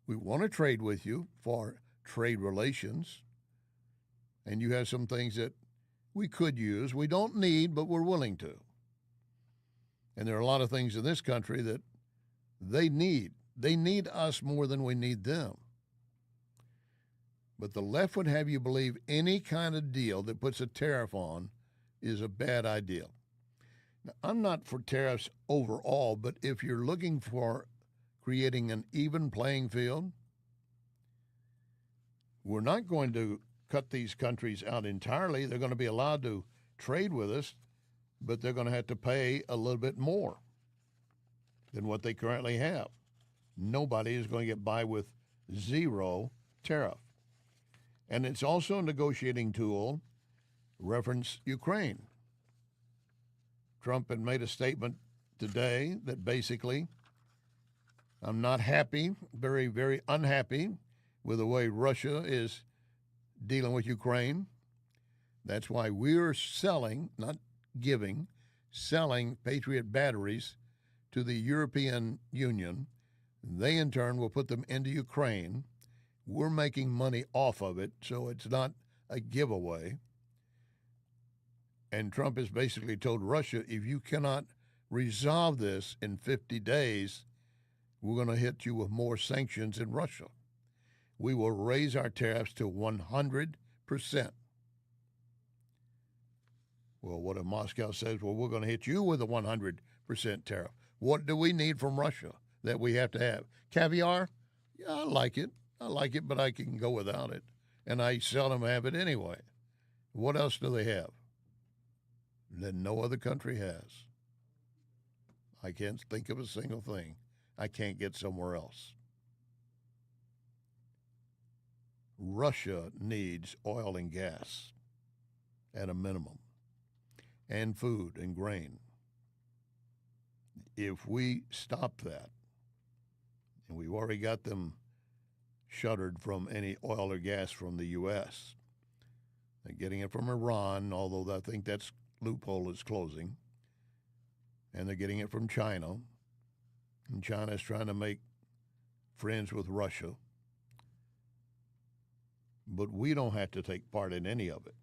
We want to trade with you for trade relations. And you have some things that we could use. We don't need, but we're willing to. And there are a lot of things in this country that they need. They need us more than we need them. But the left would have you believe any kind of deal that puts a tariff on is a bad idea. Now, I'm not for tariffs overall, but if you're looking for creating an even playing field, we're not going to cut these countries out entirely. They're going to be allowed to trade with us, but they're going to have to pay a little bit more than what they currently have. Nobody is going to get by with zero tariff. And it's also a negotiating tool, reference Ukraine. Trump had made a statement today that basically, I'm not happy, very, very unhappy with the way Russia is dealing with Ukraine. That's why we're selling, not giving, selling Patriot batteries to the European Union. They, in turn, will put them into Ukraine. We're making money off of it, so it's not a giveaway. And Trump has basically told Russia, if you cannot resolve this in 50 days, we're going to hit you with more sanctions in Russia. We will raise our tariffs to 100%. Well, what if Moscow says, well, we're going to hit you with a 100% tariff? What do we need from Russia that we have to have? Caviar? Yeah, I like it. But I can go without it. And I seldom have it anyway. What else do they have that no other country has? I can't think of a single thing I can't get somewhere else. Russia needs oil and gas at a minimum, and food and grain. If we stop that, and we've already got them shuttered from any oil or gas from the U.S., they're getting it from Iran, although I think that loophole is closing, and they're getting it from China, and China is trying to make friends with Russia. But we don't have to take part in any of it.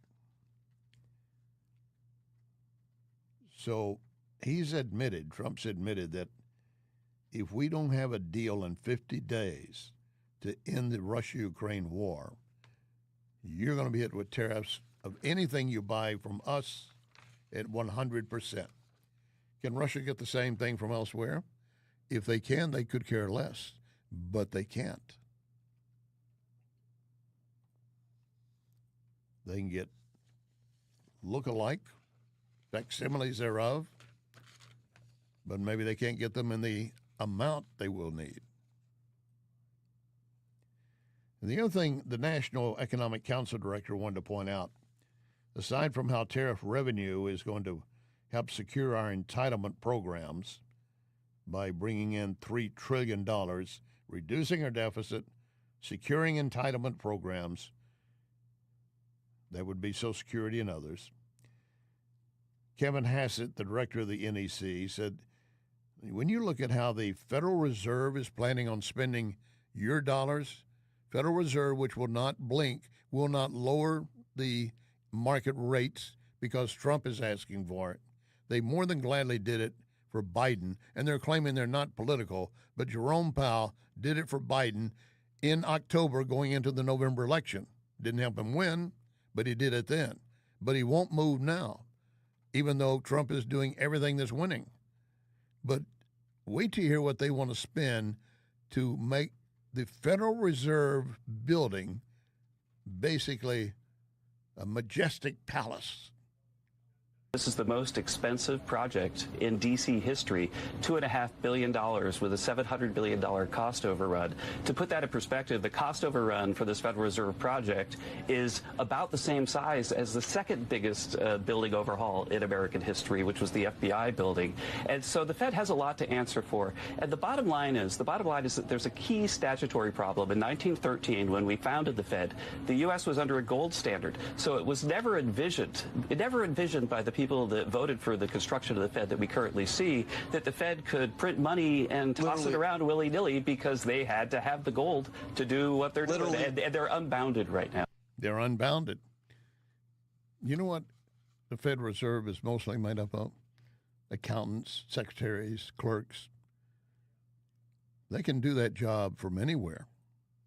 So Trump's admitted that if we don't have a deal in 50 days to end the Russia-Ukraine war, you're going to be hit with tariffs of anything you buy from us at 100%. Can Russia get the same thing from elsewhere? If they can, they could care less, but they can't. They can get look-alike, facsimiles thereof, but maybe they can't get them in the amount they will need. And the other thing the National Economic Council Director wanted to point out, aside from how tariff revenue is going to help secure our entitlement programs by bringing in $3 trillion, reducing our deficit, securing entitlement programs, that would be Social Security and others. Kevin Hassett, the director of the NEC, said, when you look at how the Federal Reserve is planning on spending your dollars, Federal Reserve, which will not blink, will not lower the market rates because Trump is asking for it. They more than gladly did it for Biden, and they're claiming they're not political, but Jerome Powell did it for Biden in October going into the November election. Didn't help him win, but he did it then. But he won't move now, even though Trump is doing everything that's winning. But wait to hear what they want to spend to make the Federal Reserve building basically a majestic palace. This is the most expensive project in D.C. history, $2.5 billion with a $700 billion cost overrun. To put that in perspective, the cost overrun for this Federal Reserve project is about the same size as the second biggest building overhaul in American history, which was the FBI building. And so the Fed has a lot to answer for. And the bottom line is that there's a key statutory problem. In 1913, when we founded the Fed, the U.S. was under a gold standard. So it was never envisioned by the people that voted for the construction of the Fed that we currently see, that the Fed could print money and toss it around willy-nilly because they had to have the gold to do what they're doing. And they're unbounded right now. They're unbounded. You know what the Federal Reserve is mostly made up of? Accountants, secretaries, clerks. They can do that job from anywhere.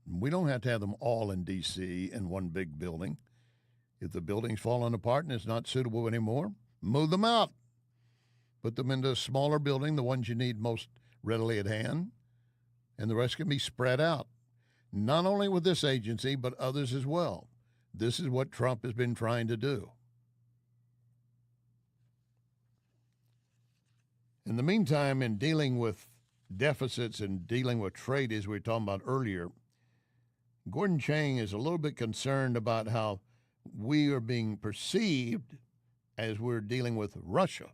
We don't have to have them all in D.C. in one big building. If the building's falling apart and it's not suitable anymore, move them out. Put them into a smaller building, the ones you need most readily at hand, and the rest can be spread out. Not only with this agency, but others as well. This is what Trump has been trying to do. In the meantime, in dealing with deficits and dealing with trade, as we were talking about earlier, Gordon Chang is a little bit concerned about how we are being perceived as we're dealing with Russia.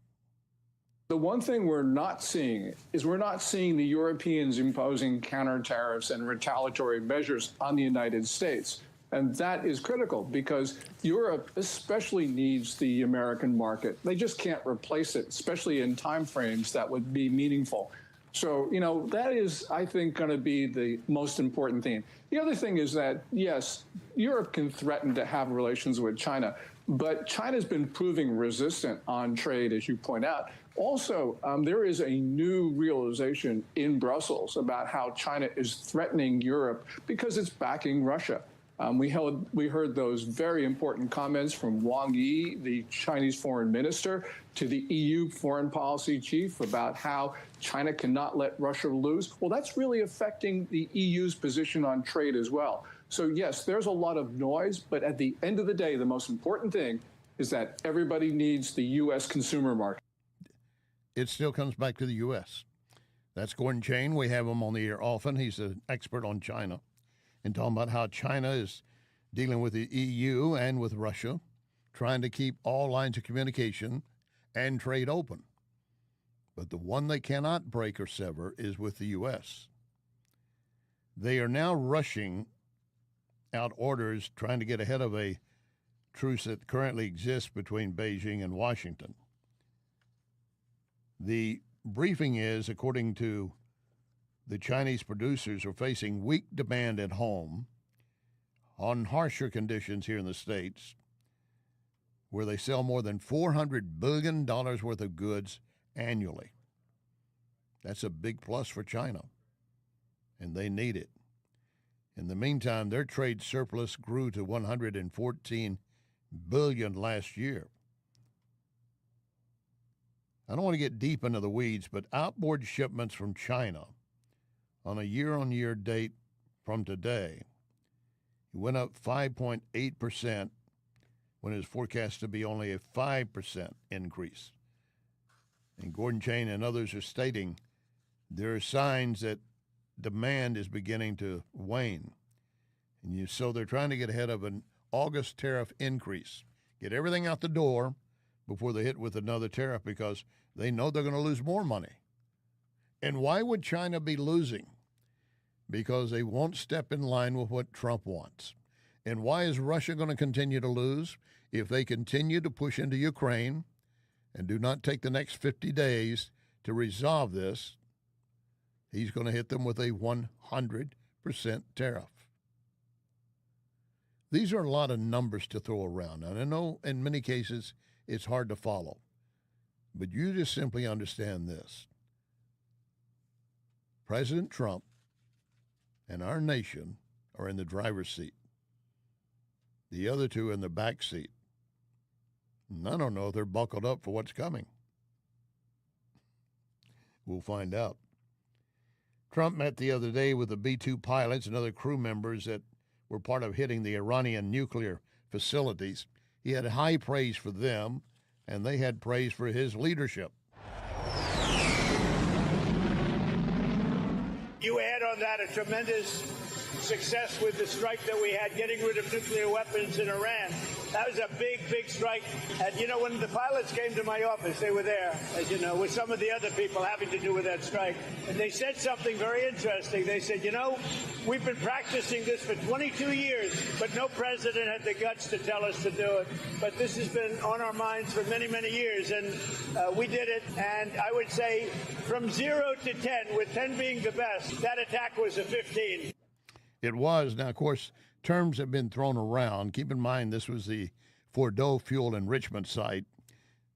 The one thing we're not seeing is we're not seeing the Europeans imposing counter tariffs and retaliatory measures on the United States. And that is critical because Europe especially needs the American market. They just can't replace it, especially in time frames that would be meaningful. So, that is, I think, going to be the most important thing. The other thing is that, yes, Europe can threaten to have relations with China, but China's been proving resistant on trade, as you point out. Also, there is a new realization in Brussels about how China is threatening Europe because it's backing Russia. We heard those very important comments from Wang Yi, the Chinese foreign minister, to the EU foreign policy chief about how China cannot let Russia lose. Well, that's really affecting the EU's position on trade as well. So, yes, there's a lot of noise, but at the end of the day, the most important thing is that everybody needs the U.S. consumer market. It still comes back to the U.S. That's Gordon Chain. We have him on the air often. He's an expert on China and talking about how China is dealing with the EU and with Russia, trying to keep all lines of communication and trade open. But the one they cannot break or sever is with the U.S. They are now rushing out orders trying to get ahead of a truce that currently exists between Beijing and Washington. The briefing is, according to the Chinese producers, are facing weak demand at home on harsher conditions here in the States, where they sell more than $400 billion worth of goods annually. That's a big plus for China, and they need it. In the meantime, their trade surplus grew to $114 billion last year. I don't want to get deep into the weeds, but outboard shipments from China on a year-on-year date from today went up 5.8% when it was forecast to be only a 5% increase. And Gordon Chain and others are stating there are signs that demand is beginning to wane. And so they're trying to get ahead of an August tariff increase, get everything out the door before they hit with another tariff, because they know they're going to lose more money. And why would China be losing? Because they won't step in line with what Trump wants. And why is Russia going to continue to lose? If they continue to push into Ukraine and do not take the next 50 days to resolve this, he's going to hit them with a 100% tariff. These are a lot of numbers to throw around. And I know in many cases it's hard to follow. But you just simply understand this. President Trump and our nation are in the driver's seat. The other two in the back seat. And I don't know if they're buckled up for what's coming. We'll find out. Trump met the other day with the B-2 pilots and other crew members that were part of hitting the Iranian nuclear facilities. He had high praise for them, and they had praise for his leadership. You add on that a tremendous success with the strike that we had getting rid of nuclear weapons in Iran. That was a big, big strike. And, when the pilots came to my office, they were there, as you know, with some of the other people having to do with that strike. And they said something very interesting. They said, we've been practicing this for 22 years, but no president had the guts to tell us to do it. But this has been on our minds for many, many years, and we did it. And I would say from 0 to 10, with 10 being the best, that attack was a 15. It was. Now, of course, terms have been thrown around. Keep in mind, this was the Fordo fuel enrichment site,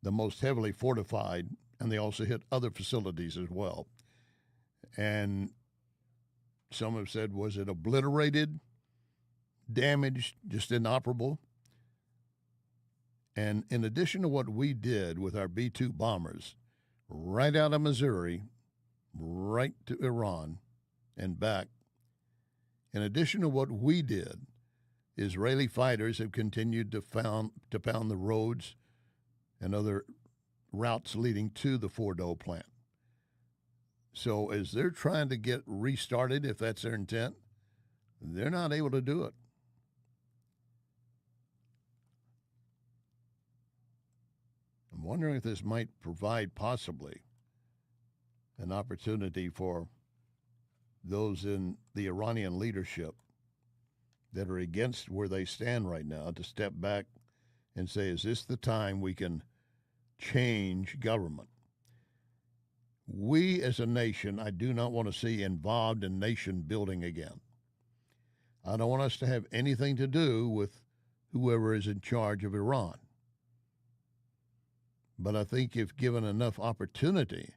the most heavily fortified, and they also hit other facilities as well. And some have said, was it obliterated, damaged, just inoperable? And in addition to what we did with our B-2 bombers, right out of Missouri, right to Iran and back, in addition to what we did, Israeli fighters have continued to pound the roads and other routes leading to the Fordo plant. So as they're trying to get restarted, if that's their intent, they're not able to do it. I'm wondering if this might provide possibly an opportunity for those in the Iranian leadership that are against where they stand right now to step back and say, is this the time we can change government? We as a nation, I do not want to see involved in nation building again. I don't want us to have anything to do with whoever is in charge of Iran. But I think if given enough opportunity,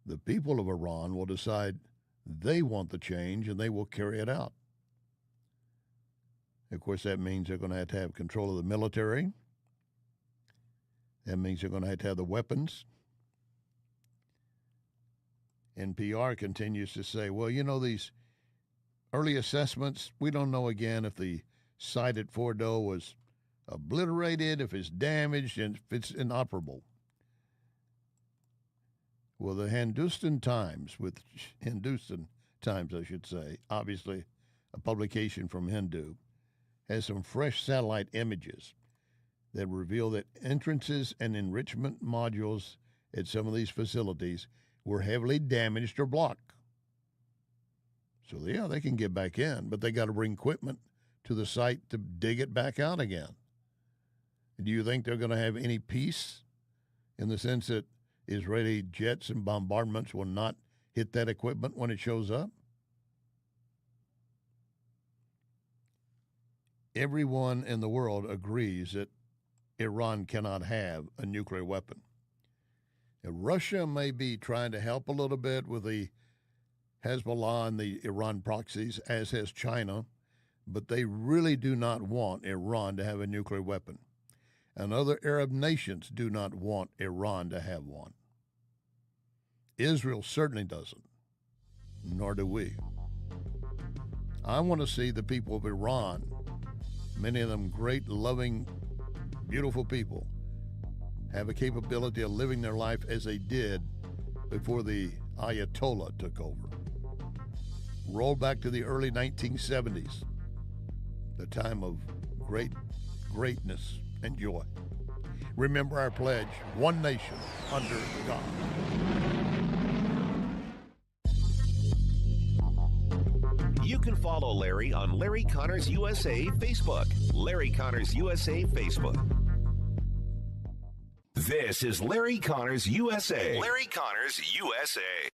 the people of Iran will decide they want the change and they will carry it out. Of course, that means they're going to have control of the military. That means they're going to have the weapons. NPR continues to say, well, you know, these early assessments, we don't know again if the site at Fordo was obliterated, if it's damaged, and if it's inoperable. Well, the Hindustan Times, I should say, obviously a publication from Hindu, has some fresh satellite images that reveal that entrances and enrichment modules at some of these facilities were heavily damaged or blocked. So, yeah, they can get back in, but they got to bring equipment to the site to dig it back out again. Do you think they're going to have any peace in the sense that Israeli jets and bombardments will not hit that equipment when it shows up? Everyone in the world agrees that Iran cannot have a nuclear weapon. Now, Russia may be trying to help a little bit with the Hezbollah and the Iran proxies, as has China, but they really do not want Iran to have a nuclear weapon. And other Arab nations do not want Iran to have one. Israel certainly doesn't, nor do we. I want to see the people of Iran, many of them great, loving, beautiful people, have a capability of living their life as they did before the Ayatollah took over. Roll back to the early 1970s, the time of greatness and joy. Remember our pledge, one nation under God. You can follow Larry on Larry Connors USA Facebook. Larry Connors USA Facebook. This is Larry Connors USA. Larry Connors USA.